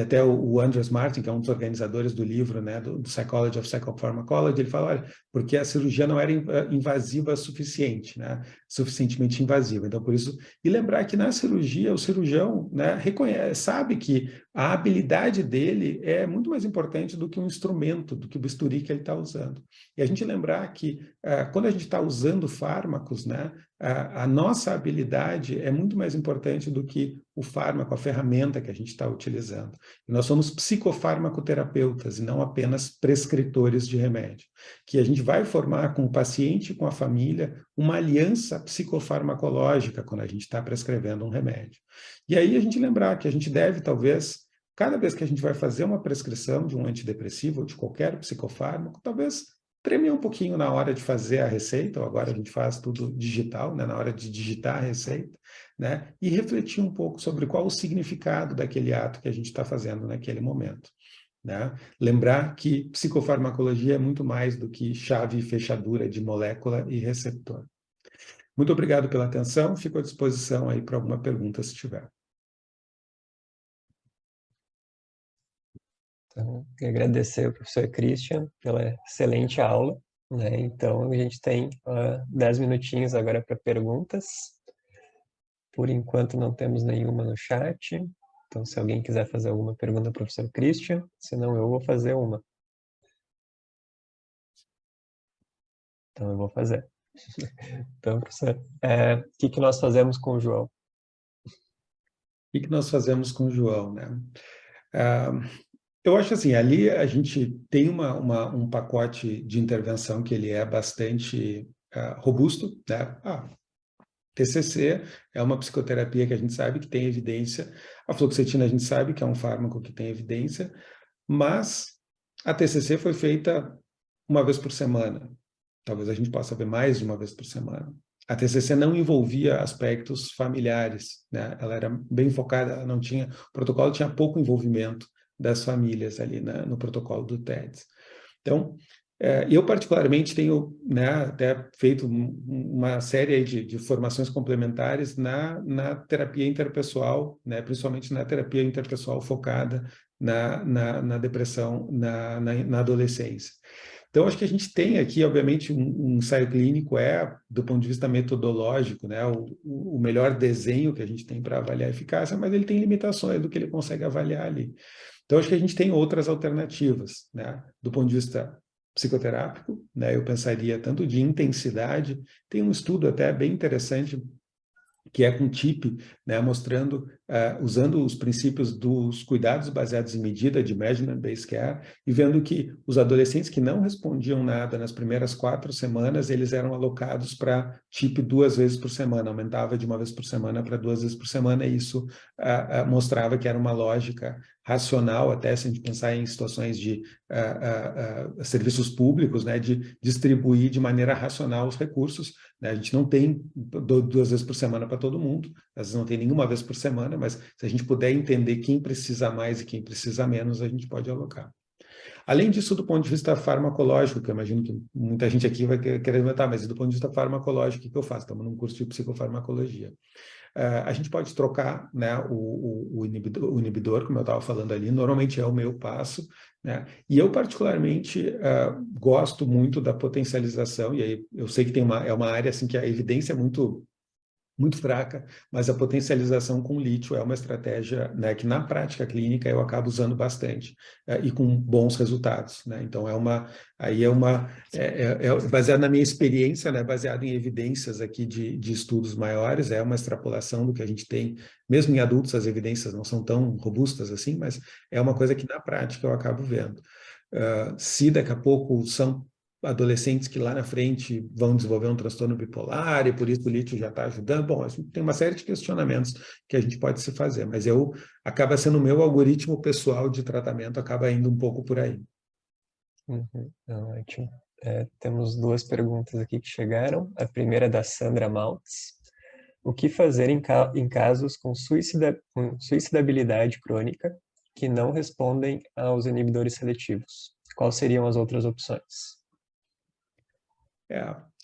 Até o Andreas Martin, que é um dos organizadores do livro, né, do Psychology of Psychopharmacology, ele fala, olha, porque a cirurgia não era invasiva suficiente, né, suficientemente invasiva. Então, por isso, e lembrar que na cirurgia, o cirurgião, né, sabe que a habilidade dele é muito mais importante do que um instrumento, do que o bisturi que ele está usando. E a gente lembrar que quando a gente está usando fármacos, né, a nossa habilidade é muito mais importante do que o fármaco, a ferramenta que a gente está utilizando. E nós somos psicofarmacoterapeutas e não apenas prescritores de remédio. Que a gente vai formar com o paciente e com a família uma aliança psicofarmacológica quando a gente está prescrevendo um remédio. E aí a gente lembrar que a gente deve, talvez, cada vez que a gente vai fazer uma prescrição de um antidepressivo ou de qualquer psicofármaco, talvez tremer um pouquinho na hora de fazer a receita, ou agora a gente faz tudo digital, né, na hora de digitar a receita, né, e refletir um pouco sobre qual o significado daquele ato que a gente está fazendo naquele momento. Né? Lembrar que psicofarmacologia é muito mais do que chave e fechadura de molécula e receptor. Muito obrigado pela atenção, fico à disposição aí para alguma pergunta se tiver. Então, queria agradecer ao professor Christian pela excelente aula, né? Então, a gente tem 10 minutinhos agora para perguntas. Por enquanto, não temos nenhuma no chat. Então, se alguém quiser fazer alguma pergunta ao professor Christian, senão eu vou fazer uma. Então, eu vou fazer. Então, professor, o que nós fazemos com o João? O que nós fazemos com o João, né? Eu acho assim, ali a gente tem um pacote de intervenção que ele é bastante robusto, né? TCC é uma psicoterapia que a gente sabe que tem evidência, a fluoxetina a gente sabe que é um fármaco que tem evidência, mas a TCC foi feita uma vez por semana. Talvez a gente possa ver mais de uma vez por semana. A TCC não envolvia aspectos familiares, né? Ela era bem focada, ela não tinha, o protocolo tinha pouco envolvimento das famílias ali no protocolo do TEDS. Então, eu particularmente tenho, né, até feito uma série de formações complementares na terapia interpessoal, né, principalmente na terapia interpessoal focada na depressão na adolescência. Então, acho que a gente tem aqui, obviamente, um ensaio clínico do ponto de vista metodológico, né, o melhor desenho que a gente tem para avaliar a eficácia, mas ele tem limitações do que ele consegue avaliar ali. Então, acho que a gente tem outras alternativas, né, do ponto de vista psicoterápico, né, eu pensaria tanto de intensidade, tem um estudo até bem interessante que é com TIP, né, mostrando, usando os princípios dos cuidados baseados em medida de Measurement-Based Care, e vendo que os adolescentes que não respondiam nada nas primeiras 4 semanas, eles eram alocados para TIP 2 vezes por semana, aumentava de 1 vez por semana para 2 vezes por semana, e isso mostrava que era uma lógica racional, até se a gente pensar em situações de serviços públicos, né, de distribuir de maneira racional os recursos, né? A gente não tem 2 vezes por semana para todo mundo, às vezes não tem nenhuma vez por semana, mas se a gente puder entender quem precisa mais e quem precisa menos, a gente pode alocar. Além disso, do ponto de vista farmacológico, que eu imagino que muita gente aqui vai querer inventar, mas do ponto de vista farmacológico, o que eu faço? Estamos num curso de psicofarmacologia. A gente pode trocar, né, o inibidor, como eu estava falando ali, normalmente é o meu passo, né? E eu particularmente gosto muito da potencialização, e aí eu sei que é uma área assim, que a evidência é muito fraca, mas a potencialização com lítio é uma estratégia, né, que na prática clínica eu acabo usando bastante e com bons resultados, né? Então baseado na minha experiência, né, baseado em evidências aqui de estudos maiores, é uma extrapolação do que a gente tem, mesmo em adultos as evidências não são tão robustas assim, mas é uma coisa que na prática eu acabo vendo. Se daqui a pouco são adolescentes que lá na frente vão desenvolver um transtorno bipolar e por isso o lítio já está ajudando. Bom, a gente tem uma série de questionamentos que a gente pode se fazer, mas acaba sendo o meu algoritmo pessoal de tratamento, acaba indo um pouco por aí. Ótimo. Temos 2 perguntas aqui que chegaram. A primeira é da Sandra Maltz. O que fazer em casos com suicidabilidade crônica que não respondem aos inibidores seletivos? Quais seriam as outras opções?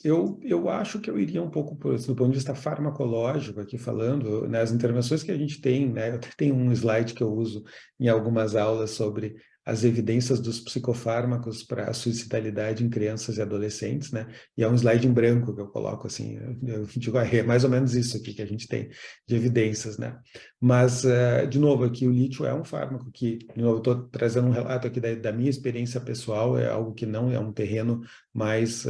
Eu acho que eu iria um pouco do ponto de vista farmacológico aqui falando, né, as intervenções que a gente tem, né, eu tenho um slide que eu uso em algumas aulas sobre as evidências dos psicofármacos para a suicidalidade em crianças e adolescentes, né, e é um slide em branco que eu coloco assim, eu digo, é mais ou menos isso aqui que a gente tem de evidências, né, mas, de novo, aqui o lítio é um fármaco que, de novo, estou trazendo um relato aqui da minha experiência pessoal, é algo que não é um terreno mais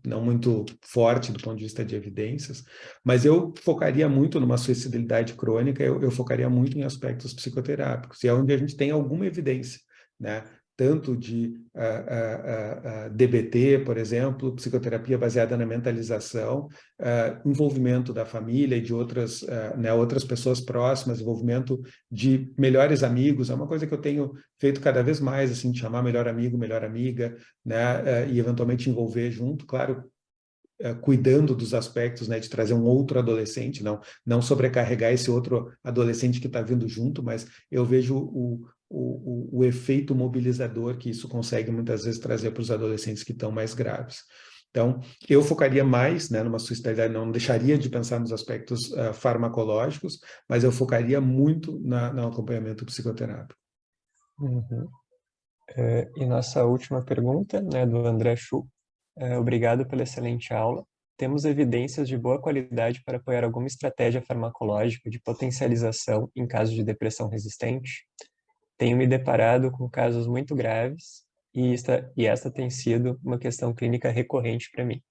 não muito forte do ponto de vista de evidências, mas eu focaria muito numa suicidalidade crônica, eu focaria muito em aspectos psicoterápicos, e é onde a gente tem alguma evidência, né? Tanto de DBT, por exemplo, psicoterapia baseada na mentalização, envolvimento da família e de outras, né, outras pessoas próximas, envolvimento de melhores amigos, é uma coisa que eu tenho feito cada vez mais, assim, de chamar melhor amigo, melhor amiga, né, e eventualmente envolver junto, claro, cuidando dos aspectos, né, de trazer um outro adolescente, não sobrecarregar esse outro adolescente que está vindo junto, mas eu vejo o efeito mobilizador que isso consegue muitas vezes trazer para os adolescentes que estão mais graves. Então, eu focaria mais, né, numa suicidalidade, não deixaria de pensar nos aspectos farmacológicos, mas eu focaria muito no acompanhamento psicoterápico. E nossa última pergunta, né, do André Chu. Obrigado pela excelente aula. Temos evidências de boa qualidade para apoiar alguma estratégia farmacológica de potencialização em casos de depressão resistente? Tenho me deparado com casos muito graves e esta tem sido uma questão clínica recorrente para mim.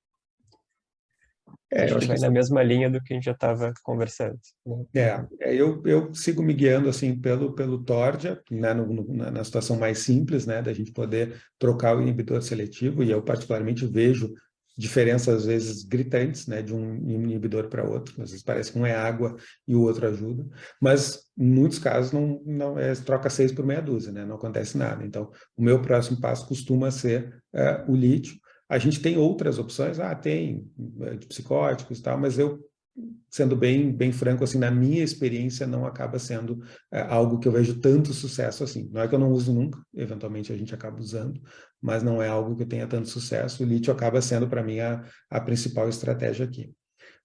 Acho que vai na mesma linha do que a gente já estava conversando. Eu sigo me guiando assim pelo TORDIA, né, na situação mais simples, né, da gente poder trocar o inibidor seletivo, e eu particularmente vejo diferenças, às vezes, gritantes, né, de um inibidor para outro. Às vezes parece que um é água e o outro ajuda, mas em muitos casos não é troca 6 por meia dúzia, né, não acontece nada. Então, o meu próximo passo costuma ser o lítio. A gente tem outras opções, tem de psicóticos e tal, mas eu, sendo bem franco, assim, na minha experiência, não acaba sendo algo que eu vejo tanto sucesso assim. Não é que eu não uso nunca, eventualmente a gente acaba usando, mas não é algo que eu tenha tanto sucesso. O lítio acaba sendo, para mim, a principal estratégia aqui.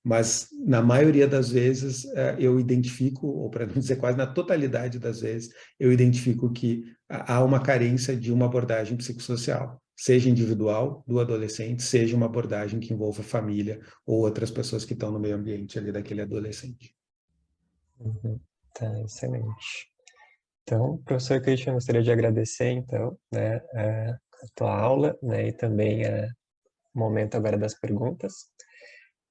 Mas, na maioria das vezes, eu identifico, ou para não dizer quase na totalidade das vezes, eu identifico que há uma carência de uma abordagem psicossocial, seja individual, do adolescente, seja uma abordagem que envolva família ou outras pessoas que estão no meio ambiente ali daquele adolescente. Uhum. Tá, excelente. Então, professor Christian, gostaria de agradecer, então, né, a tua aula, né, e também o momento agora das perguntas.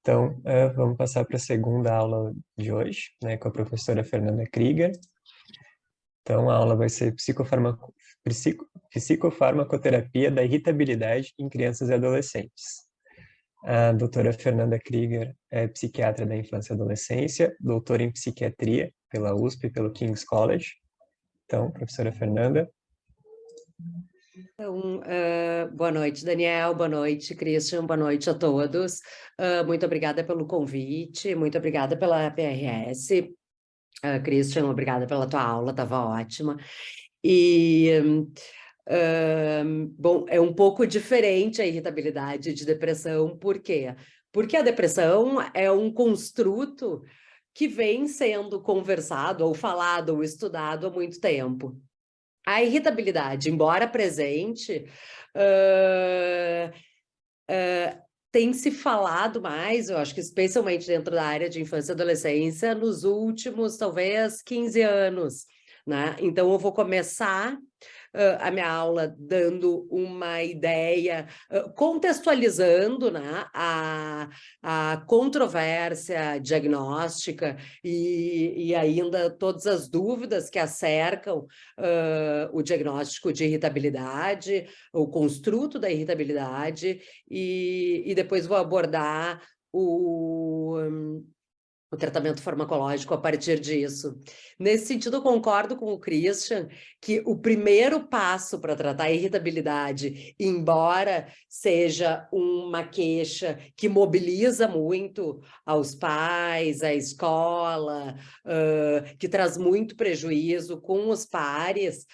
Então, vamos passar para a segunda aula de hoje, né, com a professora Fernanda Krieger. Então, a aula vai ser psicofarmacoterapia da irritabilidade em crianças e adolescentes. A doutora Fernanda Krieger é psiquiatra da infância e adolescência, doutora em psiquiatria pela USP e pelo King's College. Então, professora Fernanda. Então, boa noite, Daniel, boa noite, Christian, boa noite a todos. Muito obrigada pelo convite, muito obrigada pela PRS. Christian, obrigada pela tua aula, estava ótima. E, bom, é um pouco diferente a irritabilidade de depressão, por quê? Porque a depressão é um construto que vem sendo conversado, ou falado, ou estudado há muito tempo. A irritabilidade, embora presente, tem se falado mais, eu acho que especialmente dentro da área de infância e adolescência, nos últimos, talvez, 15 anos, né? Então, eu vou começar a minha aula dando uma ideia, contextualizando, né, a controvérsia diagnóstica e ainda todas as dúvidas que acercam o diagnóstico de irritabilidade, o construto da irritabilidade, e depois vou abordar o tratamento farmacológico a partir disso. Nesse sentido, eu concordo com o Christian que o primeiro passo para tratar a irritabilidade, embora seja uma queixa que mobiliza muito aos pais, à escola, que traz muito prejuízo com os pares,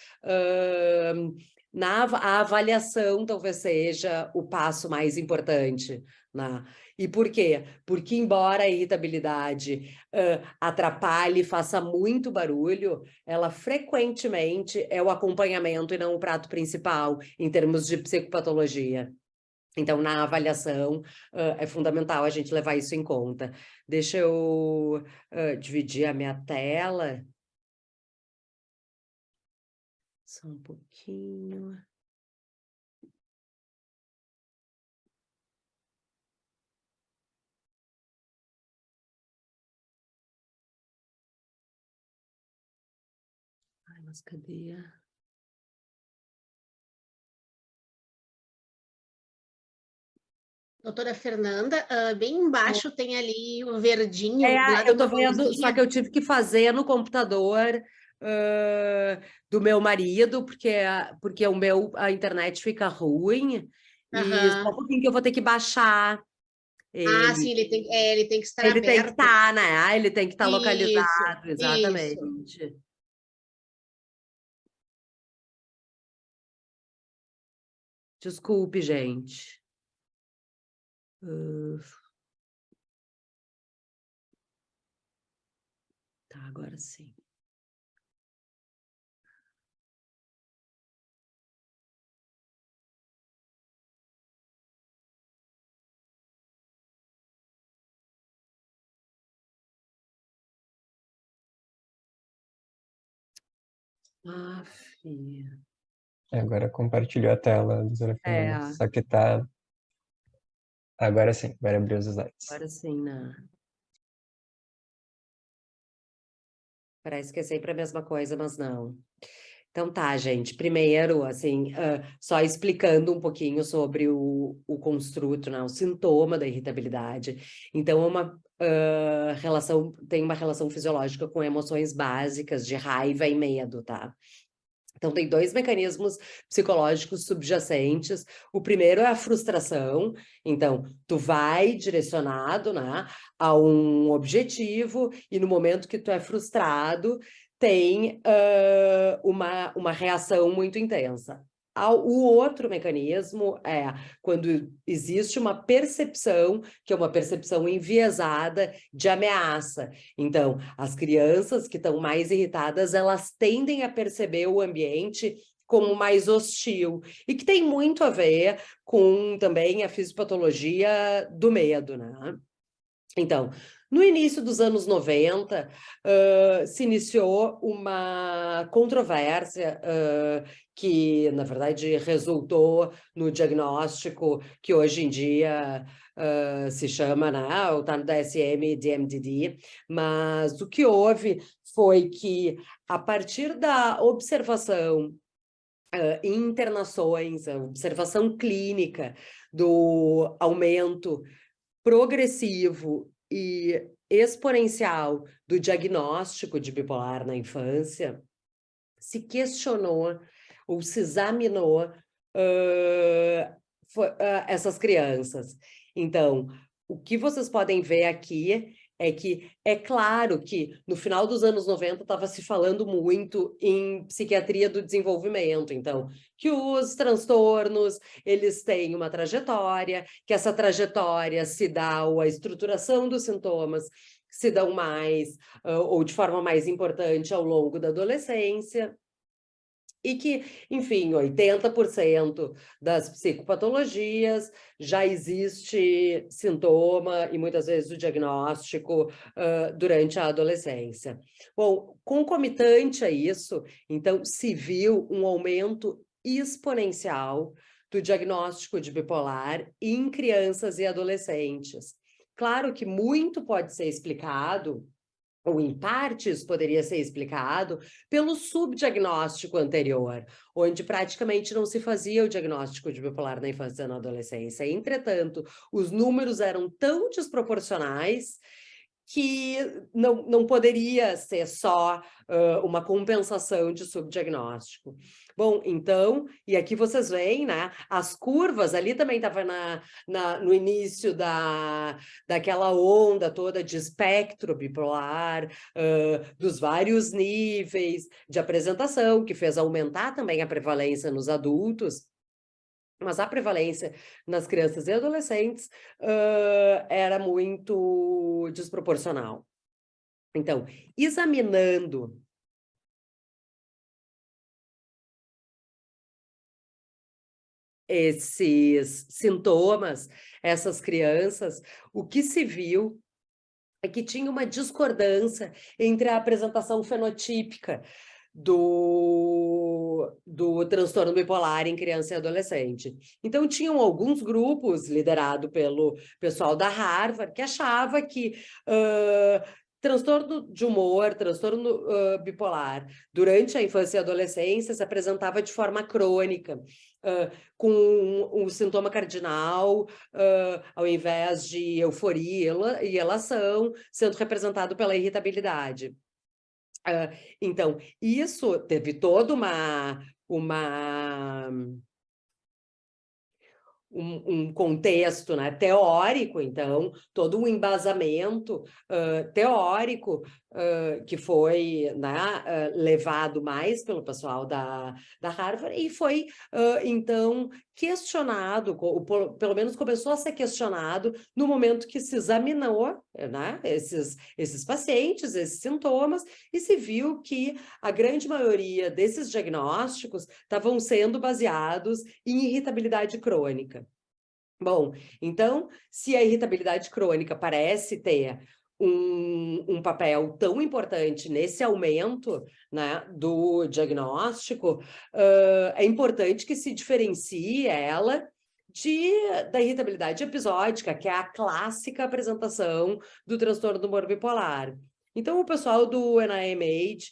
a avaliação talvez seja o passo mais importante, né? E por quê? Porque, embora a irritabilidade atrapalhe, faça muito barulho, ela frequentemente é o acompanhamento e não o prato principal, em termos de psicopatologia. Então, na avaliação, é fundamental a gente levar isso em conta. Deixa eu dividir a minha tela. Só um pouquinho. Ai, mas cadê? Doutora Fernanda, bem embaixo tem ali o verdinho, do lado Eu da tô vendo, mãozinha. só que eu tive que fazer no computador do meu marido, porque a internet fica ruim, e só um pouquinho que eu vou ter que baixar ele. Sim, ele tem que estar Ele tem que aberto. estar, né? Ele tem que estar Isso, localizado, isso. exatamente. Desculpe, gente. Tá, agora sim. Filha. Agora compartilhou a tela, doutora Fernanda. Só que tá... Agora sim, agora abriu os slides. Agora sim, né? Parece que é sempre a mesma coisa, mas não. Então tá, gente, primeiro, assim, só explicando um pouquinho sobre o construto, né, o sintoma da irritabilidade. Então, tem uma relação fisiológica com emoções básicas de raiva e medo, tá? Então, tem 2 mecanismos psicológicos subjacentes. O primeiro é a frustração. Então, tu vai direcionado, né, a um objetivo e no momento que tu é frustrado, tem uma reação muito intensa. O outro mecanismo é quando existe uma percepção, que é uma percepção enviesada de ameaça. Então, as crianças que estão mais irritadas, elas tendem a perceber o ambiente como mais hostil, e que tem muito a ver com também a fisiopatologia do medo, né? Então, no início dos anos 90, se iniciou uma controvérsia que, na verdade, resultou no diagnóstico que hoje em dia se chama, né, o tá no DSM-DMDD, mas o que houve foi que, a partir da observação em internações, a observação clínica do aumento progressivo e exponencial do diagnóstico de bipolar na infância, se questionou ou se examinou essas crianças. Então, o que vocês podem ver aqui é que é claro que no final dos anos 90 estava se falando muito em psiquiatria do desenvolvimento, então, que os transtornos, eles têm uma trajetória, que essa trajetória se dá, ou a estruturação dos sintomas se dão mais, ou de forma mais importante ao longo da adolescência, e que, enfim, 80% das psicopatologias já existe sintoma e muitas vezes o diagnóstico durante a adolescência. Bom, concomitante a isso, então, se viu um aumento exponencial do diagnóstico de bipolar em crianças e adolescentes. Claro que muito pode ser explicado, ou em partes poderia ser explicado, pelo subdiagnóstico anterior, onde praticamente não se fazia o diagnóstico de bipolar na infância e na adolescência. Entretanto, os números eram tão desproporcionais que não poderia ser só uma compensação de subdiagnóstico. Bom, então, e aqui vocês veem, né, as curvas, ali também estava no início daquela onda toda de espectro bipolar, dos vários níveis de apresentação, que fez aumentar também a prevalência nos adultos, mas a prevalência nas crianças e adolescentes era muito desproporcional. Então, examinando esses sintomas, essas crianças, o que se viu é que tinha uma discordância entre a apresentação fenotípica do transtorno bipolar em criança e adolescente. Então, tinham alguns grupos, liderados pelo pessoal da Harvard, que achava que transtorno de humor, transtorno bipolar, durante a infância e adolescência, se apresentava de forma crônica, com um sintoma cardinal, ao invés de euforia e elação, sendo representado pela irritabilidade. Então, isso teve toda um contexto, né, teórico, então, todo um embasamento teórico que foi, né, levado mais pelo pessoal da Harvard e foi, então, questionado, pelo menos começou a ser questionado no momento que se examinou, né, esses pacientes, esses sintomas, e se viu que a grande maioria desses diagnósticos estavam sendo baseados em irritabilidade crônica. Bom, então, se a irritabilidade crônica parece ter um papel tão importante nesse aumento, né, do diagnóstico, é importante que se diferencie ela da irritabilidade episódica, que é a clássica apresentação do transtorno do humor bipolar. Então, o pessoal do NIMH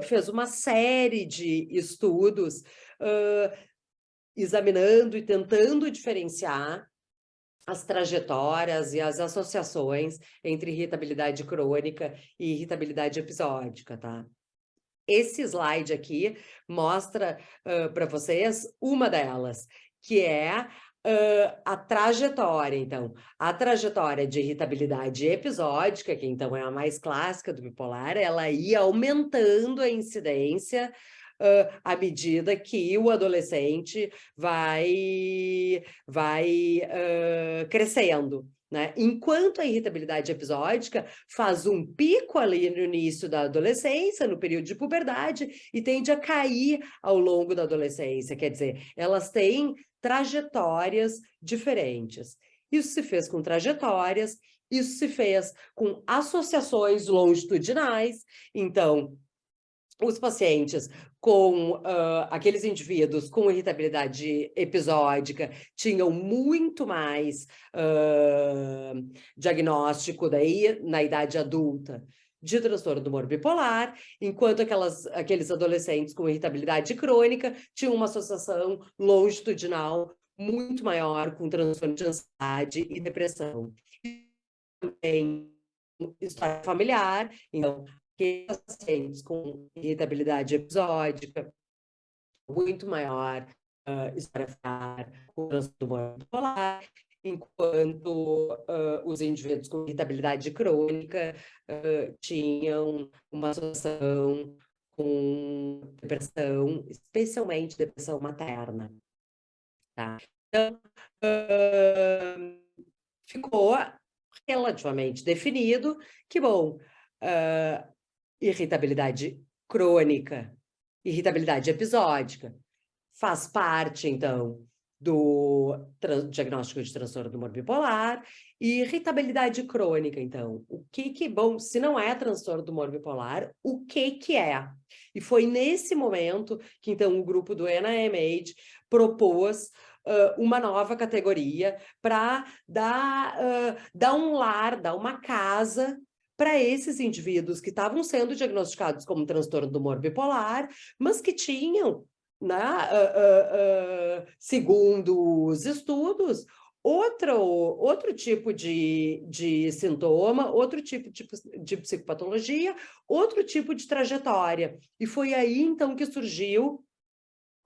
fez uma série de estudos examinando e tentando diferenciar as trajetórias e as associações entre irritabilidade crônica e irritabilidade episódica, tá? Esse slide aqui mostra para vocês uma delas, que é a trajetória. Então, a trajetória de irritabilidade episódica, que então é a mais clássica do bipolar, ela ia aumentando a incidência à medida que o adolescente vai crescendo, né? Enquanto a irritabilidade episódica faz um pico ali no início da adolescência, no período de puberdade, e tende a cair ao longo da adolescência. Quer dizer, elas têm trajetórias diferentes. Isso se fez com trajetórias, isso se fez com associações longitudinais. Então, os pacientes com aqueles indivíduos com irritabilidade episódica tinham muito mais diagnóstico daí na idade adulta de transtorno do humor bipolar, enquanto aqueles adolescentes com irritabilidade crônica tinham uma associação longitudinal muito maior com transtorno de ansiedade e depressão. Também história familiar, então, que pacientes com irritabilidade episódica, muito maior história familiar com transtorno bipolar, enquanto os indivíduos com irritabilidade crônica tinham uma associação com depressão, especialmente depressão materna. Tá? Então, ficou relativamente definido que, bom, irritabilidade crônica, irritabilidade episódica, faz parte, então, do diagnóstico de transtorno do humor bipolar. E irritabilidade crônica, então, bom, se não é transtorno do humor bipolar, o que é? E foi nesse momento que, então, o grupo do NIMH propôs uma nova categoria para dar um lar, dar uma casa para esses indivíduos que estavam sendo diagnosticados como transtorno do humor bipolar, mas que tinham, né, segundo os estudos, outro tipo de sintoma, outro tipo de psicopatologia, outro tipo de trajetória. E foi aí, então, que surgiu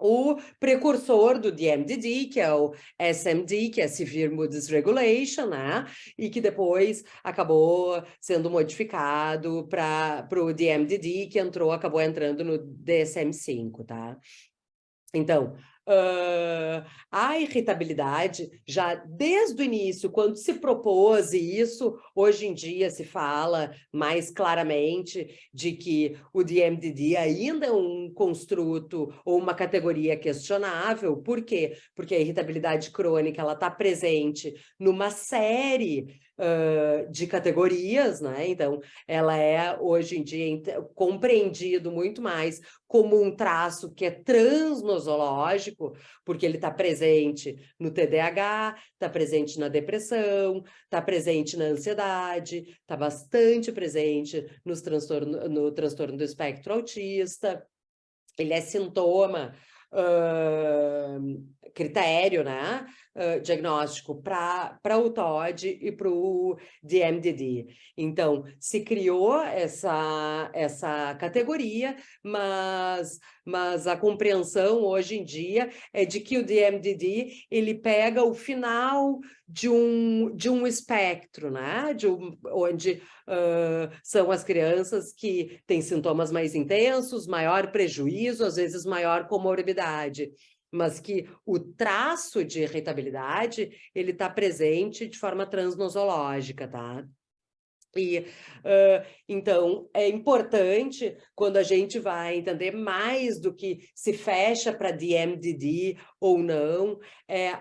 o precursor do DMDD, que é o SMD, que é Severe Mood Dysregulation, né? E que depois acabou sendo modificado para o DMDD, que acabou entrando no DSM-5, tá? Então, a irritabilidade, já desde o início, quando se propôs, e isso hoje em dia se fala mais claramente de que o DMDD ainda é um construto ou uma categoria questionável. Por quê? Porque a irritabilidade crônica está presente numa série de categorias, né? Então, ela é, hoje em dia, compreendido muito mais como um traço que é transnosológico, porque ele está presente no TDAH, está presente na depressão, está presente na ansiedade, está bastante presente no transtorno do espectro autista. Ele é sintoma, critério, né? Diagnóstico para o TOD e para o DMDD. Então, se criou essa categoria, mas a compreensão hoje em dia é de que o DMDD ele pega o final de um espectro, né? Onde são as crianças que têm sintomas mais intensos, maior prejuízo, às vezes maior comorbidade, mas que o traço de irritabilidade ele está presente de forma transnosológica, tá? E, então, é importante, quando a gente vai entender mais do que se fecha para DMDD ou não,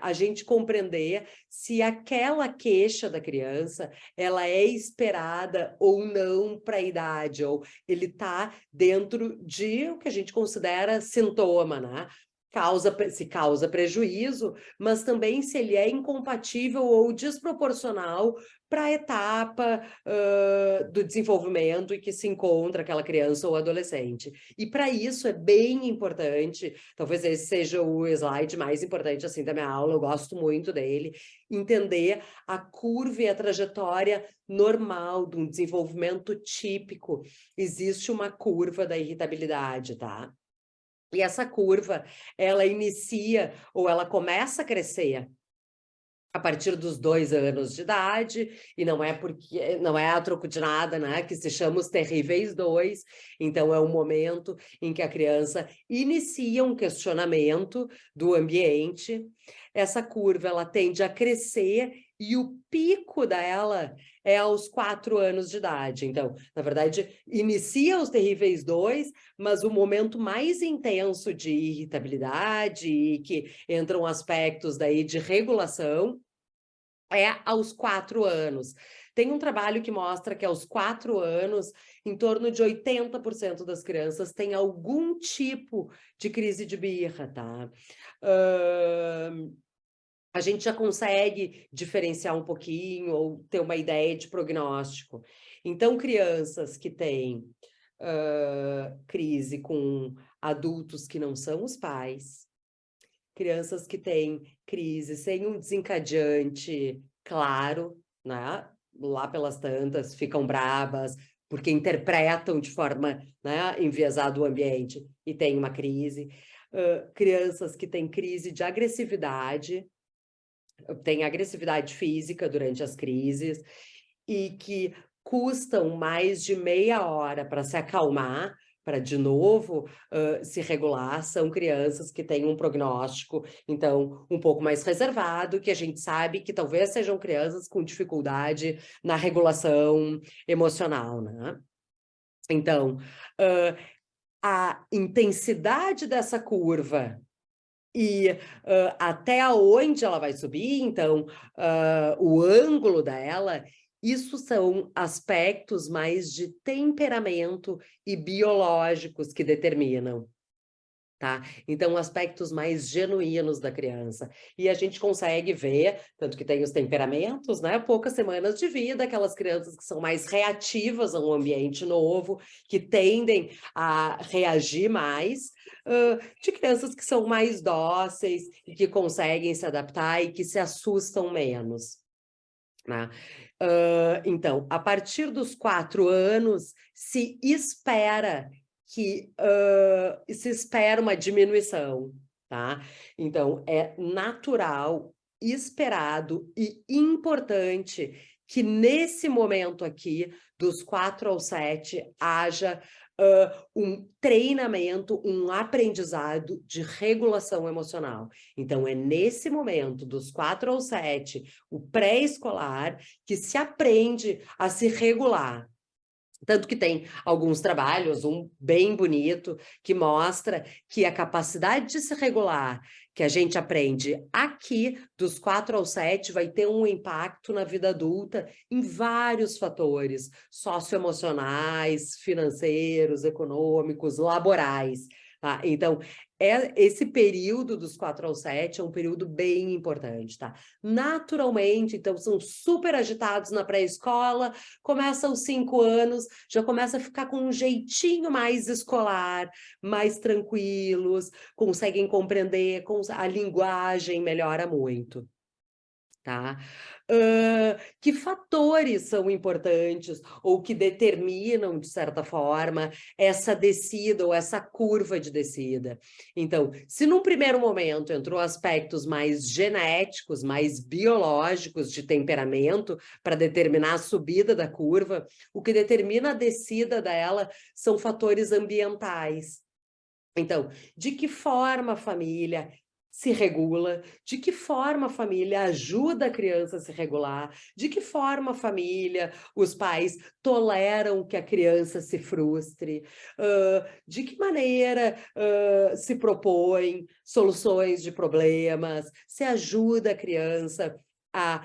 a gente compreender se aquela queixa da criança ela é esperada ou não para a idade, ou ele está dentro de o que a gente considera sintoma, né? se causa prejuízo, mas também se ele é incompatível ou desproporcional para a etapa do desenvolvimento em que se encontra aquela criança ou adolescente. E para isso é bem importante, talvez esse seja o slide mais importante assim da minha aula, eu gosto muito dele, entender a curva e a trajetória normal de um desenvolvimento típico. Existe uma curva da irritabilidade, tá? E essa curva, ela inicia ou ela começa a crescer a partir dos 2 anos de idade, e não é a troco de nada, né, que se chama os terríveis 2, então é um momento em que a criança inicia um questionamento do ambiente, essa curva ela tende a crescer e o pico dela é aos 4 anos de idade, então, na verdade, inicia os terríveis 2, mas o momento mais intenso de irritabilidade e que entram aspectos daí de regulação é aos 4 anos. Tem um trabalho que mostra que aos 4 anos, em torno de 80% das crianças têm algum tipo de crise de birra, tá? A gente já consegue diferenciar um pouquinho ou ter uma ideia de prognóstico. Então, crianças que têm crise com adultos que não são os pais, crianças que têm crise sem um desencadeante claro, né? Lá pelas tantas, ficam bravas, porque interpretam de forma, né, enviesada o ambiente e tem uma crise. Crianças que têm crise de agressividade, têm agressividade física durante as crises e que custam mais de meia hora para se acalmar, para de novo se regular, são crianças que têm um prognóstico, então, um pouco mais reservado, que a gente sabe que talvez sejam crianças com dificuldade na regulação emocional, né? Então, a intensidade dessa curva e até onde ela vai subir, então, o ângulo dela, isso são aspectos mais de temperamento e biológicos que determinam, tá? Então, aspectos mais genuínos da criança. E a gente consegue ver, tanto que tem os temperamentos, né? Poucas semanas de vida, aquelas crianças que são mais reativas a um ambiente novo, que tendem a reagir mais, de crianças que são mais dóceis e que conseguem se adaptar e que se assustam menos, né? Então, a partir dos 4 anos, se espera uma diminuição, tá? Então, é natural, esperado e importante que nesse momento aqui, dos 4 aos 7, haja um treinamento, um aprendizado de regulação emocional. Então, é nesse momento, dos 4 aos 7, o pré-escolar, que se aprende a se regular. Tanto que tem alguns trabalhos, um bem bonito, que mostra que a capacidade de se regular, que a gente aprende aqui, dos 4 aos 7, vai ter um impacto na vida adulta em vários fatores, socioemocionais, financeiros, econômicos, laborais, tá? Então, esse período dos 4 aos 7 é um período bem importante, tá? Naturalmente, então, são super agitados na pré-escola, começa aos 5 anos, já começa a ficar com um jeitinho mais escolar, mais tranquilos, conseguem compreender, a linguagem melhora muito, tá? Que fatores são importantes ou que determinam, de certa forma, essa descida ou essa curva de descida? Então, se num primeiro momento entrou aspectos mais genéticos, mais biológicos de temperamento para determinar a subida da curva, o que determina a descida dela são fatores ambientais. Então, de que forma a família se regula, de que forma a família ajuda a criança a se regular, de que forma a família, os pais toleram que a criança se frustre, de que maneira se propõem soluções de problemas, se ajuda a criança a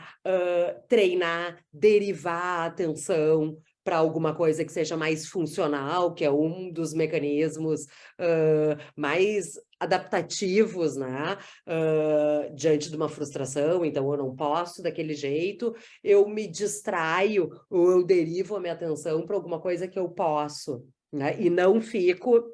treinar, derivar a atenção para alguma coisa que seja mais funcional, que é um dos mecanismos mais adaptativos, né? Diante de uma frustração, então eu não posso daquele jeito, eu me distraio, ou eu derivo a minha atenção para alguma coisa que eu posso, né? E não fico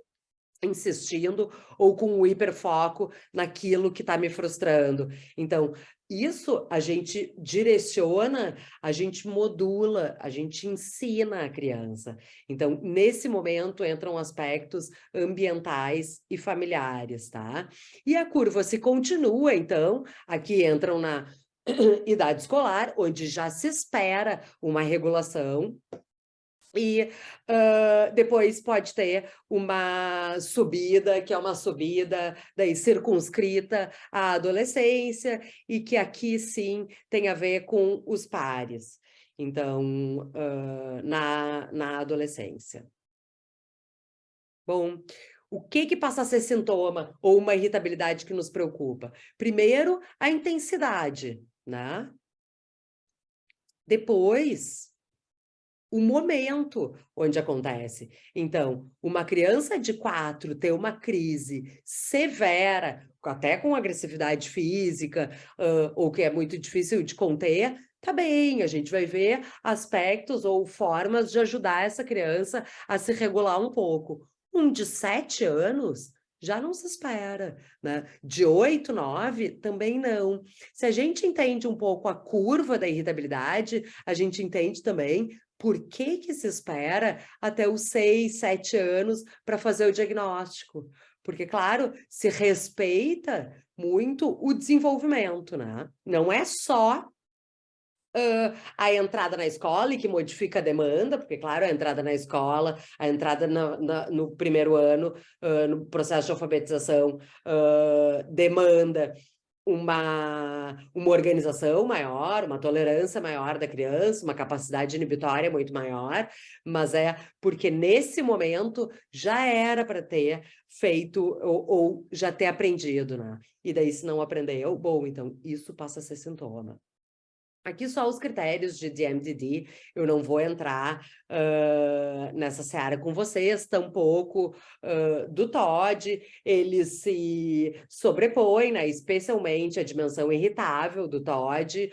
insistindo ou com o hiperfoco naquilo que está me frustrando. Então, isso a gente direciona, a gente modula, a gente ensina a criança. Então, nesse momento entram aspectos ambientais e familiares, tá? E a curva se continua, então, aqui entram na idade escolar, onde já se espera uma regulação. E depois pode ter uma subida, que é uma subida daí circunscrita à adolescência, e que aqui sim tem a ver com os pares, então, na adolescência. Bom, o que passa a ser sintoma ou uma irritabilidade que nos preocupa? Primeiro, a intensidade, né? Depois, o momento onde acontece. Então, uma criança de 4 ter uma crise severa, até com agressividade física, ou que é muito difícil de conter, tá bem, a gente vai ver aspectos ou formas de ajudar essa criança a se regular um pouco. Um de 7 anos já não se espera, né? De 8, 9, também não. Se a gente entende um pouco a curva da irritabilidade, a gente entende também por que se espera até os 6, 7 anos para fazer o diagnóstico. Porque, claro, se respeita muito o desenvolvimento, né? Não é só a entrada na escola e que modifica a demanda, porque, claro, a entrada na escola, a entrada no primeiro ano, no processo de alfabetização, demanda uma organização maior, uma tolerância maior da criança, uma capacidade inibitória muito maior, mas é porque nesse momento já era para ter feito ou já ter aprendido, né? E daí, se não aprendeu, bom, então isso passa a ser sintoma. Aqui só os critérios de DMDD, eu não vou entrar nessa seara com vocês, tampouco do TOD, ele se sobrepõe, né, especialmente a dimensão irritável do TOD,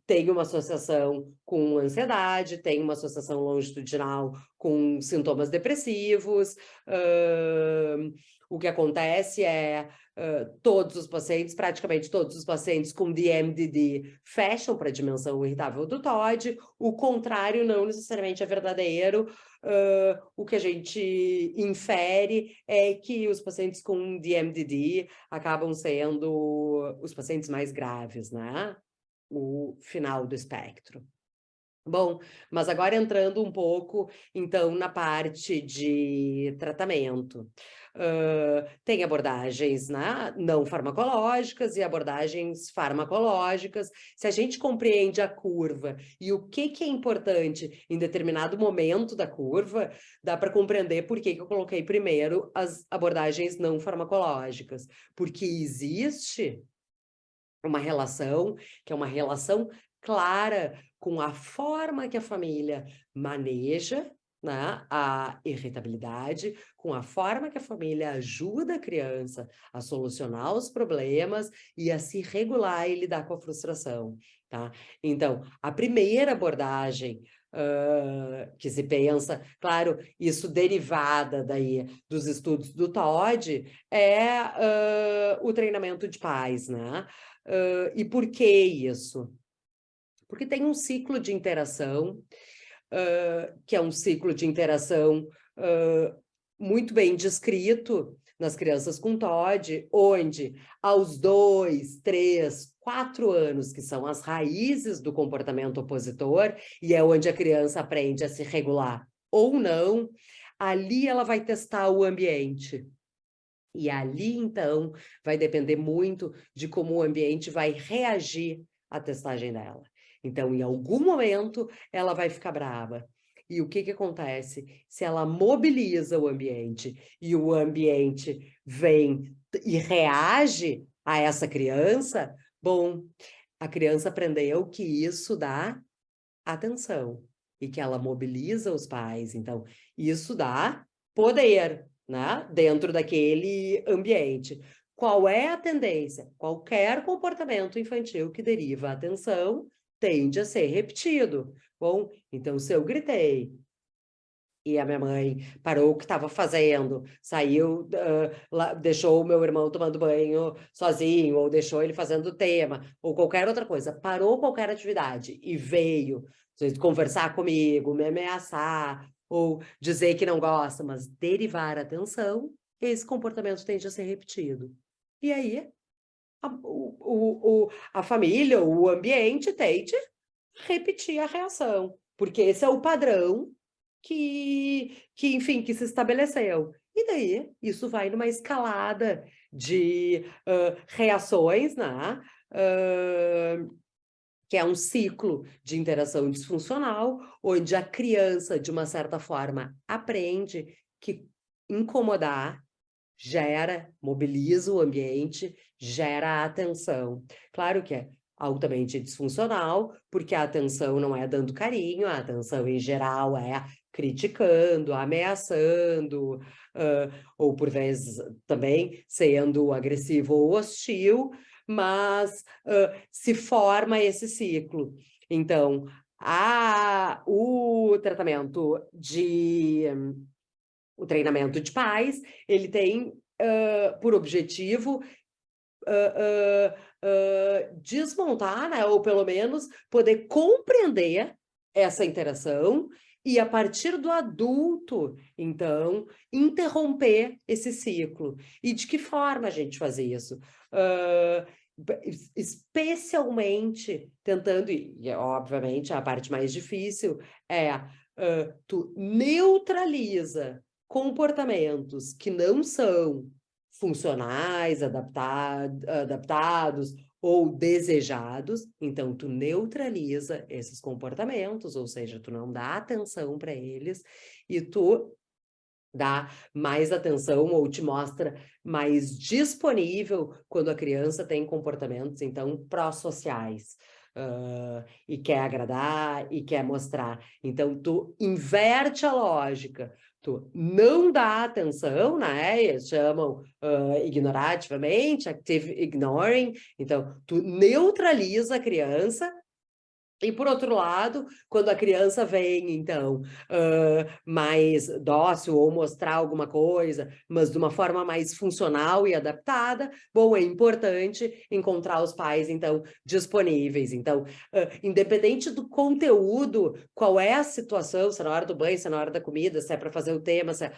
tem uma associação com ansiedade, tem uma associação longitudinal com sintomas depressivos, o que acontece é todos os pacientes, praticamente todos os pacientes com DMDD fecham para a dimensão irritável do TOD, o contrário não necessariamente é verdadeiro, o que a gente infere é que os pacientes com DMDD acabam sendo os pacientes mais graves, né? O final do espectro. Bom, mas agora entrando um pouco, então, na parte de tratamento. Tem abordagens, né, não farmacológicas e abordagens farmacológicas. Se a gente compreende a curva e o que é importante em determinado momento da curva, dá para compreender por que eu coloquei primeiro as abordagens não farmacológicas. Porque existe uma relação, que é uma relação clara com a forma que a família maneja, né, a irritabilidade, com a forma que a família ajuda a criança a solucionar os problemas e a se regular e lidar com a frustração, tá? Então, a primeira abordagem que se pensa, claro, isso derivada daí dos estudos do TOD, é o treinamento de pais, né? E por que isso? Porque tem um ciclo de interação, que é um ciclo de interação muito bem descrito nas crianças com TOD, onde aos 2, 3, 4 anos, que são as raízes do comportamento opositor, e é onde a criança aprende a se regular ou não, ali ela vai testar o ambiente. E ali, então, vai depender muito de como o ambiente vai reagir à testagem dela. Então, em algum momento, ela vai ficar brava. E o que acontece? Se ela mobiliza o ambiente e o ambiente vem e reage a essa criança, bom, a criança aprendeu que isso dá atenção. e que ela mobiliza os pais. Então, isso dá poder, né, dentro daquele ambiente. Qual é a tendência? Qualquer comportamento infantil que deriva a atenção tende a ser repetido. Bom, então se eu gritei e a minha mãe parou o que estava fazendo, saiu, deixou o meu irmão tomando banho sozinho, ou deixou ele fazendo tema, ou qualquer outra coisa, parou qualquer atividade e veio conversar comigo, me ameaçar, ou dizer que não gosta, mas derivar a atenção, esse comportamento tende a ser repetido. E aí, a família, o ambiente tende a repetir a reação, porque esse é o padrão enfim, que se estabeleceu. E daí, isso vai numa escalada de reações, né? Que é um ciclo de interação disfuncional, onde a criança, de uma certa forma, aprende que incomodar mobiliza o ambiente, gera atenção. Claro que é altamente disfuncional, porque a atenção não é dando carinho, a atenção em geral é criticando, ameaçando, ou por vezes também sendo agressivo ou hostil, mas se forma esse ciclo. Então, o treinamento de pais, ele tem por objetivo desmontar, né, ou pelo menos poder compreender essa interação e, a partir do adulto, então, interromper esse ciclo. E de que forma a gente faz isso? Especialmente tentando, e obviamente a parte mais difícil tu neutraliza comportamentos que não são funcionais, adaptados ou desejados, então tu neutraliza esses comportamentos, ou seja, tu não dá atenção para eles e tu dá mais atenção ou te mostra mais disponível quando a criança tem comportamentos, então, pró-sociais. E quer agradar e quer mostrar. Então, tu inverte a lógica. Tu não dá atenção, né? Eles chamam ignorar ativamente, active ignoring. Então, tu neutraliza a criança. E, por outro lado, quando a criança vem, então, mais dócil ou mostrar alguma coisa, mas de uma forma mais funcional e adaptada, bom, é importante encontrar os pais, então, disponíveis. Então, independente do conteúdo, qual é a situação, se é na hora do banho, se é na hora da comida, se é para fazer o tema, se é...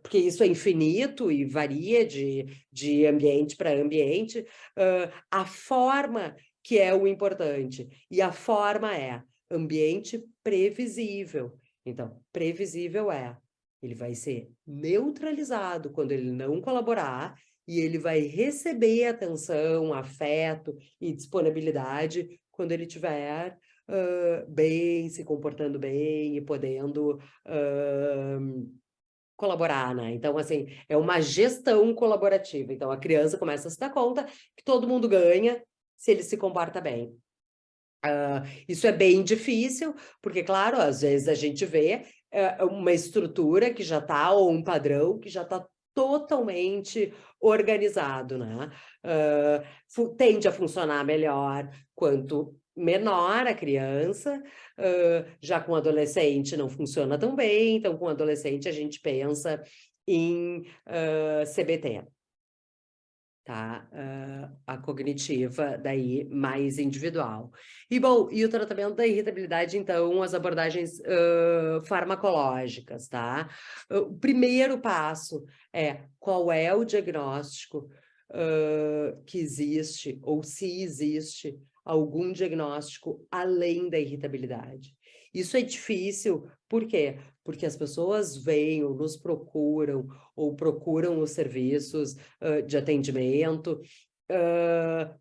porque isso é infinito e varia de ambiente para ambiente, a forma que é o importante. E a forma é ambiente previsível. Então, previsível ele vai ser neutralizado quando ele não colaborar e ele vai receber atenção, afeto e disponibilidade quando ele estiver bem, se comportando bem e podendo colaborar, né? Então, assim, é uma gestão colaborativa. Então, a criança começa a se dar conta que todo mundo ganha se ele se comporta bem. Isso é bem difícil, porque, claro, às vezes a gente vê uma estrutura que já está, ou um padrão que já está totalmente organizado, né? Tende a funcionar melhor quanto menor a criança, já com adolescente não funciona tão bem, então com adolescente a gente pensa em CBT. Tá? A cognitiva, daí, mais individual. E, bom, e o tratamento da irritabilidade, então, as abordagens farmacológicas, tá? O primeiro passo é qual é o diagnóstico que existe, ou se existe algum diagnóstico além da irritabilidade. Isso é difícil, por quê? Porque as pessoas vêm ou nos procuram, ou procuram os serviços de atendimento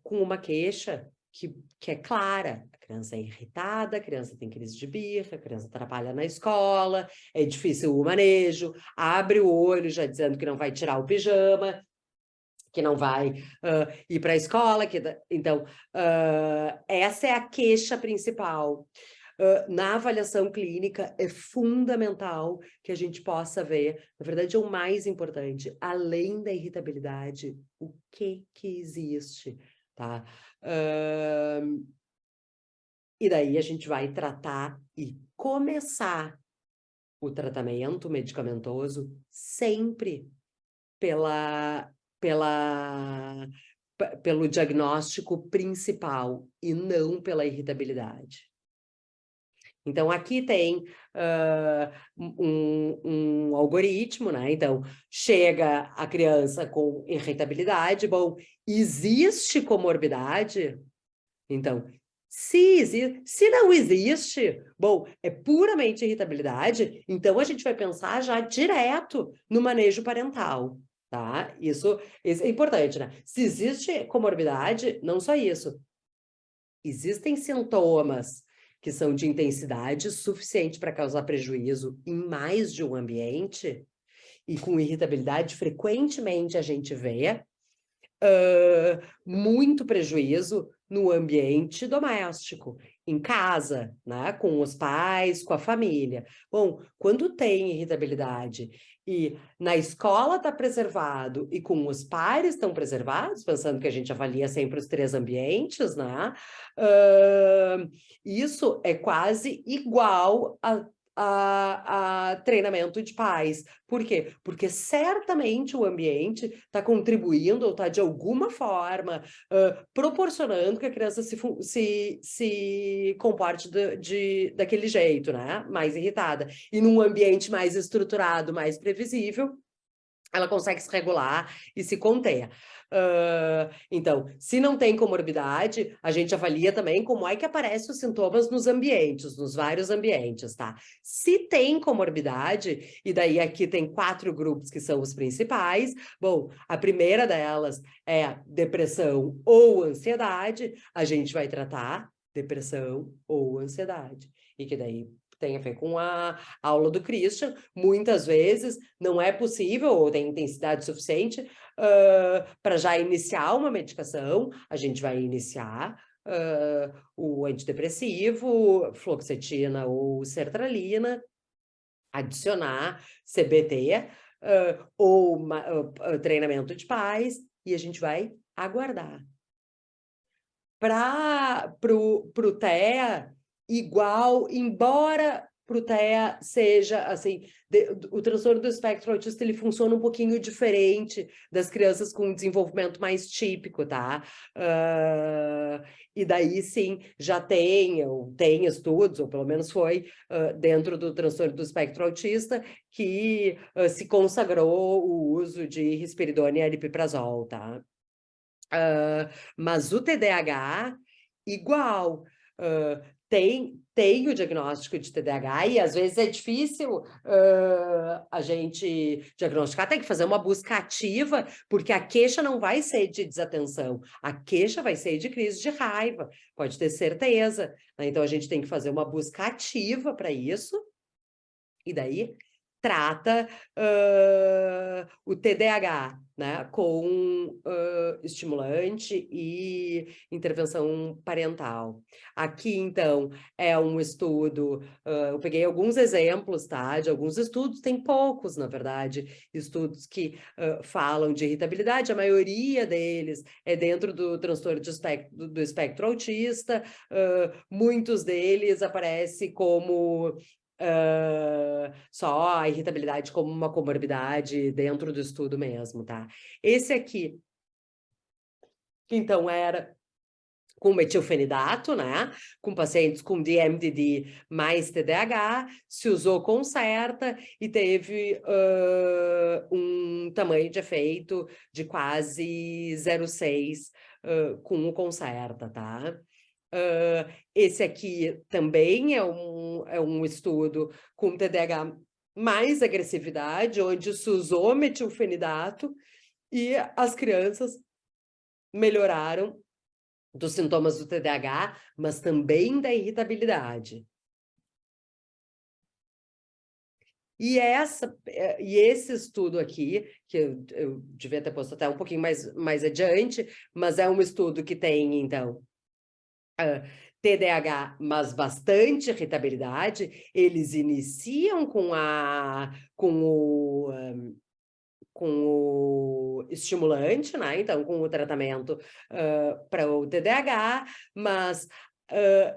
com uma queixa que é clara. A criança é irritada, a criança tem crise de birra, a criança atrapalha na escola, é difícil o manejo, abre o olho já dizendo que não vai tirar o pijama, que não vai ir para a escola. Então, essa é a queixa principal. Na avaliação clínica é fundamental que a gente possa ver, na verdade é o mais importante, além da irritabilidade, o que existe, tá? E daí a gente vai tratar e começar o tratamento medicamentoso sempre pelo diagnóstico principal e não pela irritabilidade. Então, aqui tem um algoritmo, né? Então, chega a criança com irritabilidade, bom, existe comorbidade? Então, se não existe, bom, é puramente irritabilidade, então a gente vai pensar já direto no manejo parental, tá? Isso é importante, né? Se existe comorbidade, não só isso. Existem sintomas que são de intensidade suficiente para causar prejuízo em mais de um ambiente, e com irritabilidade, frequentemente a gente vê muito prejuízo no ambiente doméstico, em casa, né? Com os pais, com a família. Bom, quando tem irritabilidade e na escola está preservado e com os pares estão preservados, pensando que a gente avalia sempre os 3 ambientes, né? Isso é quase igual a treinamento de pais. Por quê? Porque certamente o ambiente está contribuindo ou está de alguma forma proporcionando que a criança se comporte daquele jeito, né? Mais irritada. E num ambiente mais estruturado, mais previsível, ela consegue se regular e se conter. Então, se não tem comorbidade, a gente avalia também como é que aparecem os sintomas nos ambientes, nos vários ambientes, tá? Se tem comorbidade, e daí aqui tem 4 grupos que são os principais, bom, a primeira delas é depressão ou ansiedade, a gente vai tratar depressão ou ansiedade, e que daí tem a ver com a aula do Christian, muitas vezes não é possível ou tem intensidade suficiente para já iniciar uma medicação, a gente vai iniciar o antidepressivo, fluoxetina ou sertralina, adicionar CBT ou treinamento de pais, e a gente vai aguardar. Para o TEA, igual, embora para o TEA seja, assim, o transtorno do espectro autista, ele funciona um pouquinho diferente das crianças com desenvolvimento mais típico, tá? E daí, sim, já tem estudos, ou pelo menos foi, dentro do transtorno do espectro autista, que se consagrou o uso de risperidona e aripiprazol, tá? Mas o TDAH, igual, tem o diagnóstico de TDAH e às vezes é difícil a gente diagnosticar, tem que fazer uma busca ativa, porque a queixa não vai ser de desatenção, a queixa vai ser de crise de raiva, pode ter certeza, né? Então a gente tem que fazer uma busca ativa para isso, e daí trata o TDAH, né, com estimulante e intervenção parental. Aqui, então, é um estudo, eu peguei alguns exemplos, tá, de alguns estudos, tem poucos, na verdade, estudos que falam de irritabilidade, a maioria deles é dentro do transtorno do espectro autista, muitos deles aparecem como só a irritabilidade como uma comorbidade dentro do estudo mesmo, tá? Esse aqui, que então era com metilfenidato, né? Com pacientes com DMDD mais TDAH, se usou Concerta e teve um tamanho de efeito de quase 0,6 com o Concerta, tá? Esse aqui também é um estudo com TDAH mais agressividade, onde se usou metilfenidato e as crianças melhoraram dos sintomas do TDAH, mas também da irritabilidade. E esse estudo aqui, que eu devia ter posto até um pouquinho mais adiante, mas é um estudo que tem, então, TDAH, mas bastante irritabilidade, eles iniciam com o estimulante, né? Então, com o tratamento para o TDAH, mas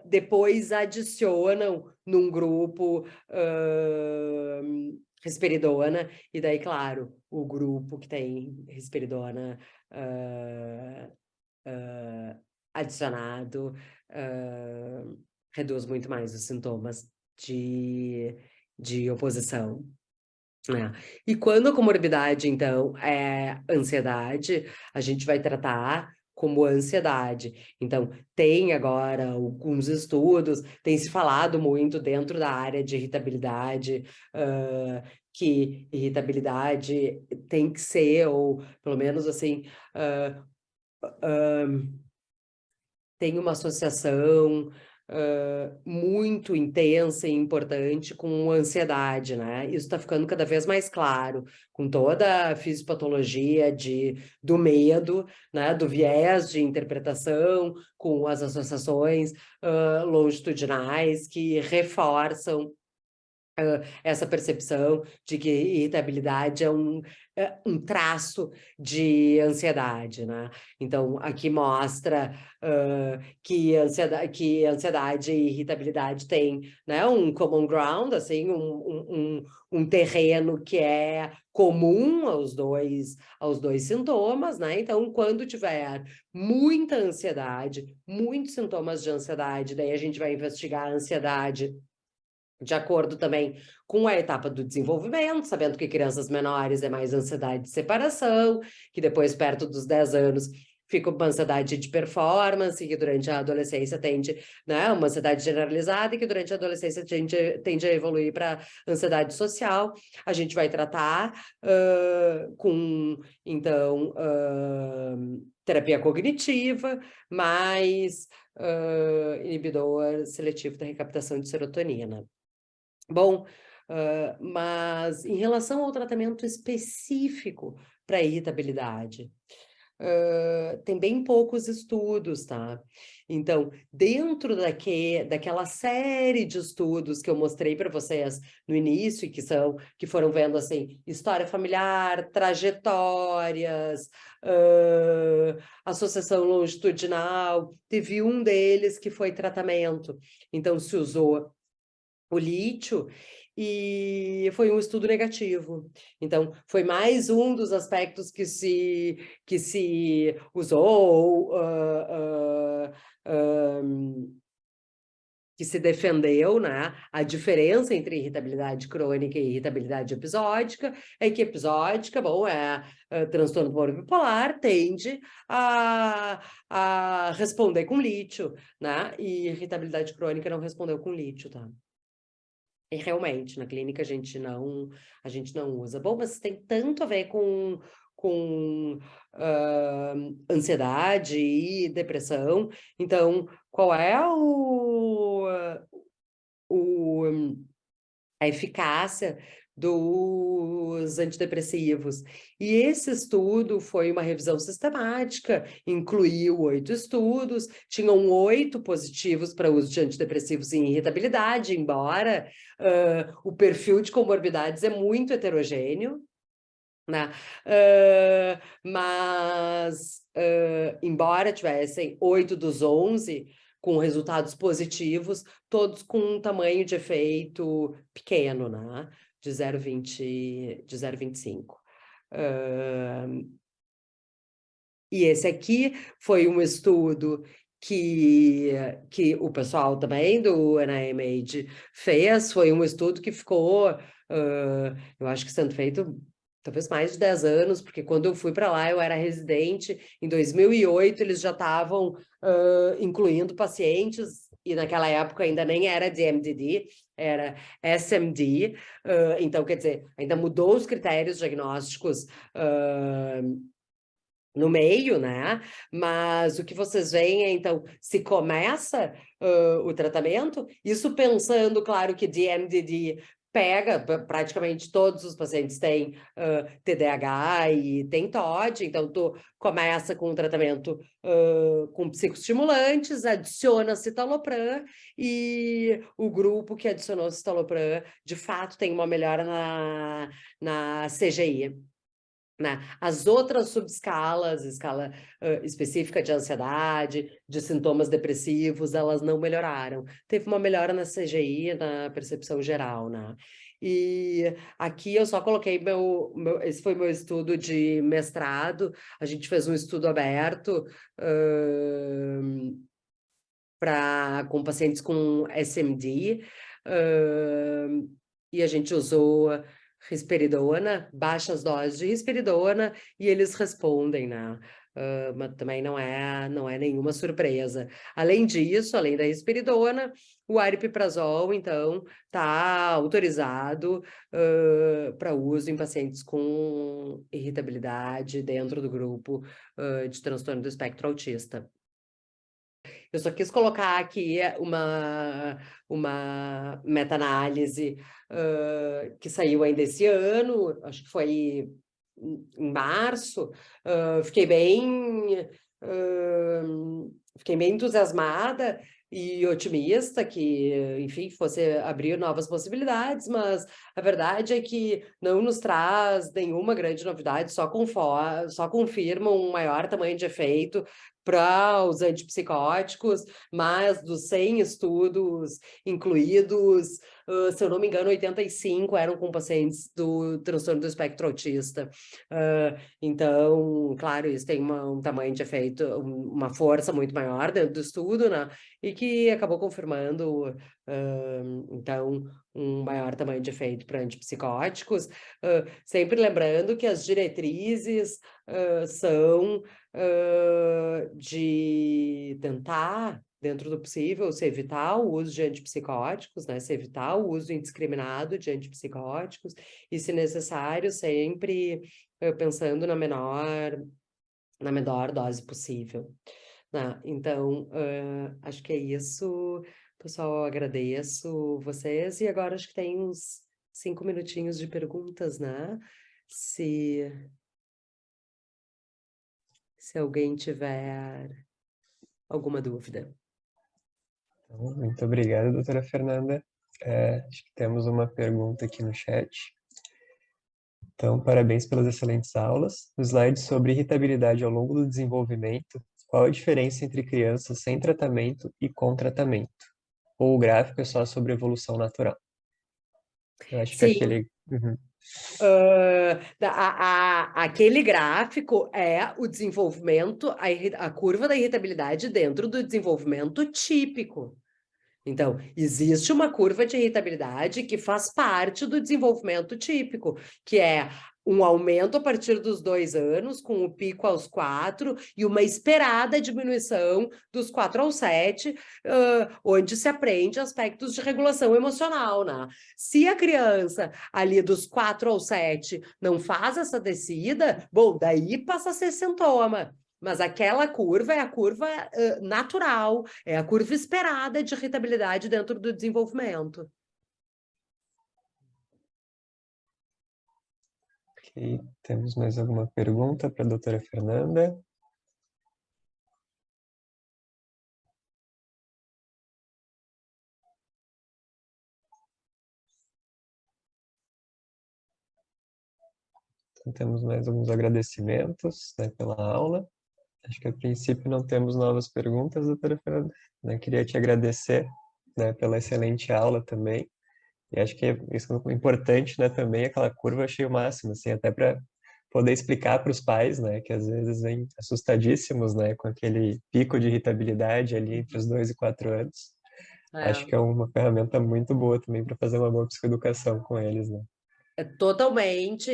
depois adicionam num grupo risperidona, e daí, claro, o grupo que tem risperidona adicionado reduz muito mais os sintomas de oposição. E quando a comorbidade, então, é ansiedade, a gente vai tratar como ansiedade. Então, tem agora alguns estudos, tem se falado muito dentro da área de irritabilidade, que irritabilidade tem que ser, ou pelo menos assim, tem uma associação muito intensa e importante com ansiedade, né? Isso está ficando cada vez mais claro, com toda a fisiopatologia do medo, né? Do viés de interpretação, com as associações longitudinais que reforçam essa percepção de que irritabilidade é um traço de ansiedade, né? Então, aqui mostra que ansiedade e irritabilidade têm, né, um common ground, assim, um terreno que é comum aos dois sintomas, né? Então, quando tiver muita ansiedade, muitos sintomas de ansiedade, daí a gente vai investigar a ansiedade de acordo também com a etapa do desenvolvimento, sabendo que crianças menores é mais ansiedade de separação, que depois, perto dos 10 anos, fica uma ansiedade de performance, que durante a adolescência tende, né, uma ansiedade generalizada, e que durante a adolescência tende a evoluir para ansiedade social. A gente vai tratar com, então, terapia cognitiva, mais inibidor seletivo da recaptação de serotonina. Bom, mas em relação ao tratamento específico para irritabilidade, tem bem poucos estudos, tá? Então, dentro daquela série de estudos que eu mostrei para vocês no início, e que foram vendo, assim, história familiar, trajetórias, associação longitudinal, teve um deles que foi tratamento. Então, se usou o lítio, e foi um estudo negativo. Então, foi mais um dos aspectos que se usou, que se defendeu, né? A diferença entre irritabilidade crônica e irritabilidade episódica é que episódica, bom, transtorno do humor bipolar, tende a responder com lítio, né? E irritabilidade crônica não respondeu com lítio, tá? E realmente, na clínica a gente não usa. Bom, mas tem tanto a ver com ansiedade e depressão. Então, qual é a eficácia dos antidepressivos? E esse estudo foi uma revisão sistemática, incluiu 8 estudos, tinham 8 positivos para uso de antidepressivos em irritabilidade, embora o perfil de comorbidades é muito heterogêneo, né? Mas, embora tivessem 8 dos 11 com resultados positivos, todos com um tamanho de efeito pequeno, né? De 0,25. E esse aqui foi um estudo que o pessoal também do NIMH fez, foi um estudo que ficou, eu acho que sendo feito talvez mais de 10 anos, porque quando eu fui para lá eu era residente, em 2008 eles já estavam incluindo pacientes, e naquela época ainda nem era DMDD, era SMD, então quer dizer, ainda mudou os critérios diagnósticos no meio, né? Mas o que vocês veem é, então, se começa o tratamento, isso pensando, claro, que DMDD praticamente todos os pacientes têm TDAH e tem TOD, então tu começa com um tratamento com psicoestimulantes, adiciona citalopram, e o grupo que adicionou citalopram, de fato, tem uma melhora na CGI. Né? As outras subescalas, escala específica de ansiedade, de sintomas depressivos, elas não melhoraram. Teve uma melhora na CGI, na percepção geral, né? E aqui eu só coloquei esse foi meu estudo de mestrado, a gente fez um estudo aberto com pacientes com SMD, e a gente usou risperidona, baixas doses de risperidona, e eles respondem, né? Mas também não é nenhuma surpresa. Além disso, além da risperidona, o aripiprazol, então, está autorizado para uso em pacientes com irritabilidade dentro do grupo de transtorno do espectro autista. Eu só quis colocar aqui uma meta-análise que saiu ainda esse ano, acho que foi em março. Fiquei bem entusiasmada e otimista que, enfim, fosse abrir novas possibilidades, mas a verdade é que não nos traz nenhuma grande novidade, só confirma um maior tamanho de efeito para os antipsicóticos, mas dos 100 estudos incluídos, se eu não me engano, 85 eram com pacientes do transtorno do espectro autista. Então, claro, isso tem um tamanho de efeito, uma força muito maior dentro do estudo, né? E que acabou confirmando, então, um maior tamanho de efeito para antipsicóticos. Sempre lembrando que as diretrizes são de tentar, dentro do possível, se evitar o uso de antipsicóticos, né? Se evitar o uso indiscriminado de antipsicóticos e, se necessário, sempre pensando na menor dose possível. Né? Então, acho que é isso, pessoal. Eu agradeço vocês e agora acho que tem uns 5 minutinhos de perguntas, né? Se alguém tiver alguma dúvida. Então, muito obrigado, doutora Fernanda. Acho que temos uma pergunta aqui no chat. Então, parabéns pelas excelentes aulas. No slide sobre irritabilidade ao longo do desenvolvimento, qual a diferença entre crianças sem tratamento e com tratamento? Ou o gráfico é só sobre evolução natural? Eu acho que aquele... Aquele gráfico é o desenvolvimento, a curva da irritabilidade dentro do desenvolvimento típico. Então, existe uma curva de irritabilidade que faz parte do desenvolvimento típico, que é um aumento a partir dos 2 anos, com o pico aos 4, e uma esperada diminuição dos 4 aos 7, onde se aprende aspectos de regulação emocional, né? Se a criança ali dos 4 aos 7 não faz essa descida, bom, daí passa a ser sintoma. Mas aquela curva é a curva natural, é a curva esperada de irritabilidade dentro do desenvolvimento. Ok, temos mais alguma pergunta para a doutora Fernanda? Então, temos mais alguns agradecimentos, né, pela aula. Acho que a princípio não temos novas perguntas, doutora Fernanda. Queria te agradecer, né, pela excelente aula também. E acho que isso é importante, né, também, aquela curva eu achei o máximo, assim, até para poder explicar para os pais, né, que às vezes vêm assustadíssimos, né, com aquele pico de irritabilidade ali entre os 2 e 4 anos. Acho que é uma ferramenta muito boa também para fazer uma boa psicoeducação com eles, né. É totalmente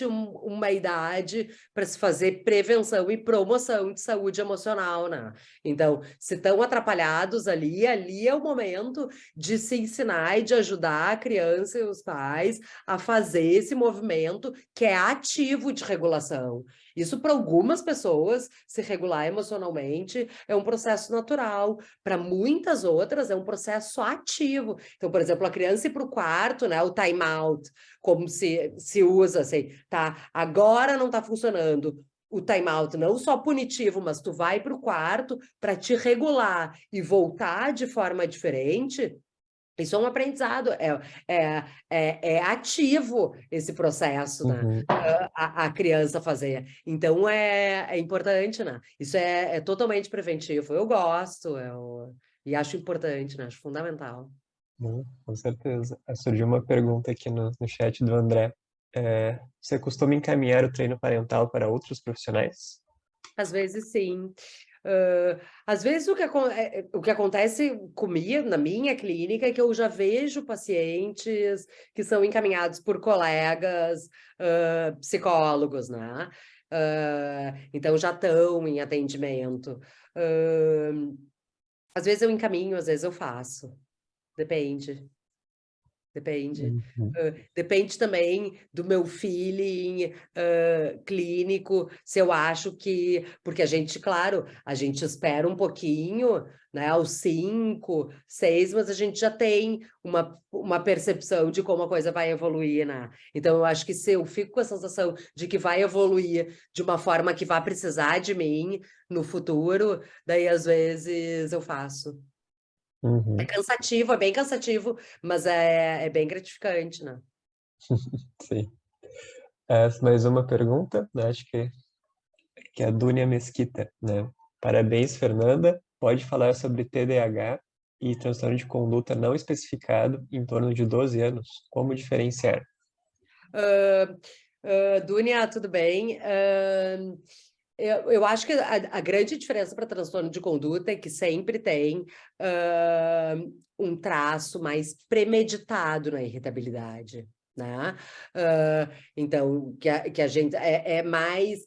uma idade para se fazer prevenção e promoção de saúde emocional, né? Então, se estão atrapalhados ali é o momento de se ensinar e de ajudar a criança e os pais a fazer esse movimento que é ativo de regulação. Isso, para algumas pessoas, se regular emocionalmente é um processo natural. Para muitas outras, é um processo ativo. Então, por exemplo, a criança ir para o quarto, né, o time out, como se usa, assim, tá, agora não está funcionando. O time out não só punitivo, mas tu vai para o quarto para te regular e voltar de forma diferente. Isso é um aprendizado, é ativo esse processo, né? Uhum. A criança fazer. Então, é importante, né? Isso é totalmente preventivo. Eu gosto, e acho importante, né? Acho fundamental. Com certeza. Surgiu uma pergunta aqui no chat do André. Você costuma encaminhar o treino parental para outros profissionais? Às vezes, sim. Às vezes, o que acontece comigo, na minha clínica, é que eu já vejo pacientes que são encaminhados por colegas psicólogos, né? Então, já estão em atendimento. Às vezes eu encaminho, às vezes eu faço. Depende. Depende. Uhum. Depende também do meu feeling clínico, se eu acho que... Porque a gente, claro, a gente espera um pouquinho, né, aos 5, 6, mas a gente já tem uma percepção de como a coisa vai evoluir, né? Então, eu acho que se eu fico com a sensação de que vai evoluir de uma forma que vai precisar de mim no futuro, daí, às vezes, eu faço. Uhum. É cansativo, é bem cansativo, mas é bem gratificante, né? Sim. Mais uma pergunta, né? Acho que é a Dúnia Mesquita, né? Parabéns, Fernanda. Pode falar sobre TDAH e transtorno de conduta não especificado em torno de 12 anos. Como diferenciar? Dúnia, tudo bem? Eu acho que a grande diferença para transtorno de conduta é que sempre tem um traço mais premeditado na irritabilidade, né? Então, que a gente é mais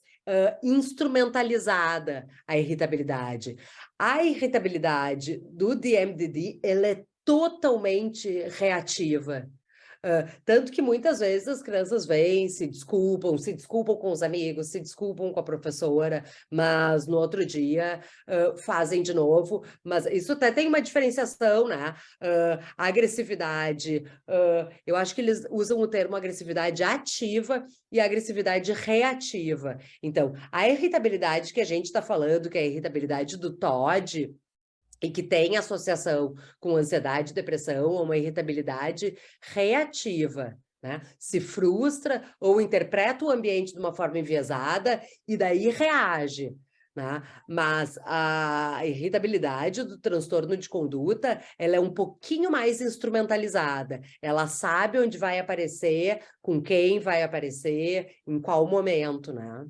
instrumentalizada a irritabilidade. A irritabilidade do DMDD, ela é totalmente reativa. Tanto que muitas vezes as crianças vêm, se desculpam com os amigos, se desculpam com a professora, mas no outro dia fazem de novo. Mas isso até tem uma diferenciação, né? A agressividade, eu acho que eles usam o termo agressividade ativa e agressividade reativa. Então, a irritabilidade que a gente está falando, que é a irritabilidade do TOD, e que tem associação com ansiedade, depressão, ou uma irritabilidade reativa, né? Se frustra ou interpreta o ambiente de uma forma enviesada e daí reage, né? Mas a irritabilidade do transtorno de conduta, ela é um pouquinho mais instrumentalizada. Ela sabe onde vai aparecer, com quem vai aparecer, em qual momento, né?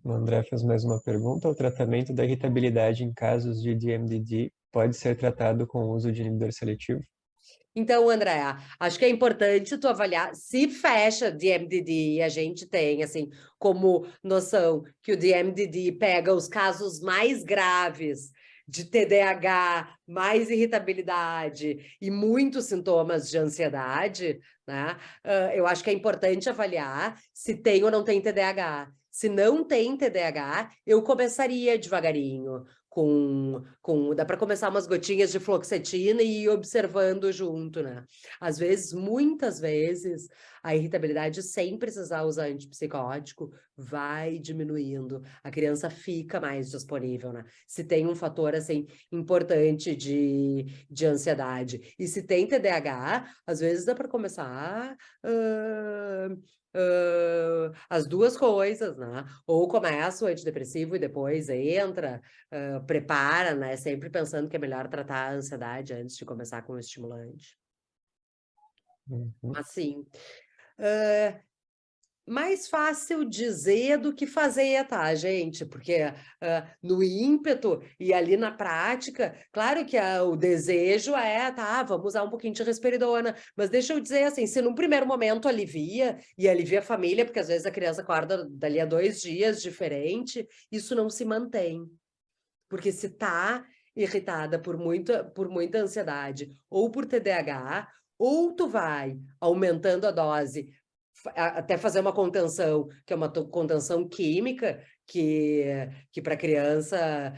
O André fez mais uma pergunta. O tratamento da irritabilidade em casos de DMDD pode ser tratado com o uso de inibidor seletivo? Então, Andréa, acho que é importante tu avaliar se fecha DMDD e a gente tem, assim, como noção que o DMDD pega os casos mais graves de TDAH, mais irritabilidade e muitos sintomas de ansiedade, né? Eu acho que é importante avaliar se tem ou não tem TDAH. Se não tem TDAH, eu começaria devagarinho, dá para começar umas gotinhas de fluoxetina e ir observando junto, né? Às vezes, muitas vezes, a irritabilidade sem precisar usar antipsicótico vai diminuindo. A criança fica mais disponível, né? Se tem um fator, assim, importante de ansiedade. E se tem TDAH, às vezes dá para começar... as duas coisas, né? Ou começa o antidepressivo e depois entra, prepara, né? Sempre pensando que é melhor tratar a ansiedade antes de começar com o estimulante. Uhum. Assim, mais fácil dizer do que fazer, tá, gente? Porque no ímpeto e ali na prática, claro que o desejo tá, vamos usar um pouquinho de risperidona, mas deixa eu dizer assim, se num primeiro momento alivia, e alivia a família, porque às vezes a criança acorda dali a 2 dias diferente, isso não se mantém. Porque se tá irritada por muita ansiedade ou por TDAH, ou tu vai aumentando a dose até fazer uma contenção, que é uma contenção química, que para criança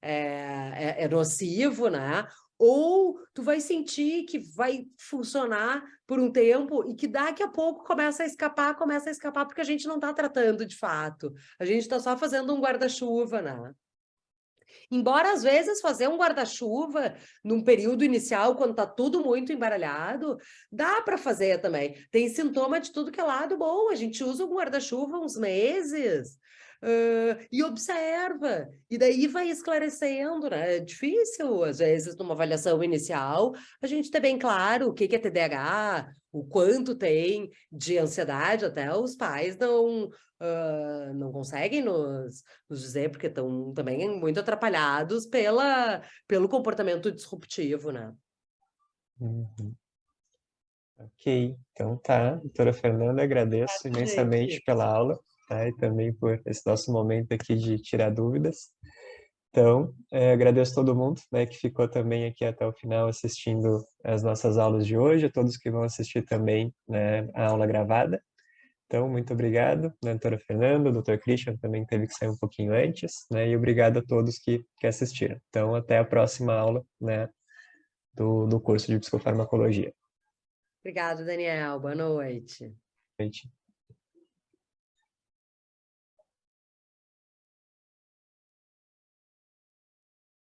é nocivo, né? Ou tu vai sentir que vai funcionar por um tempo e que daqui a pouco começa a escapar porque a gente não está tratando de fato. A gente está só fazendo um guarda-chuva, né? Embora, às vezes, fazer um guarda-chuva num período inicial, quando está tudo muito embaralhado, dá para fazer também. Tem sintoma de tudo que é lado bom. A gente usa um guarda-chuva uns meses e observa. E daí vai esclarecendo, né? É difícil, às vezes, numa avaliação inicial, a gente ter bem claro o que é TDAH, o quanto tem de ansiedade, até os pais não conseguem nos dizer, porque estão também muito atrapalhados pelo comportamento disruptivo, né? Uhum. Ok, então tá. Doutora Fernanda, agradeço imensamente pela aula, tá? E também por esse nosso momento aqui de tirar dúvidas. Então, agradeço todo mundo, né, que ficou também aqui até o final assistindo as nossas aulas de hoje, a todos que vão assistir também, né, a aula gravada. Então, muito obrigado, né, doutora Fernanda, o doutor Christian também teve que sair um pouquinho antes, né, e obrigado a todos que assistiram. Então, até a próxima aula, né, do curso de Psicofarmacologia. Obrigada, Daniel. Boa noite. Gente.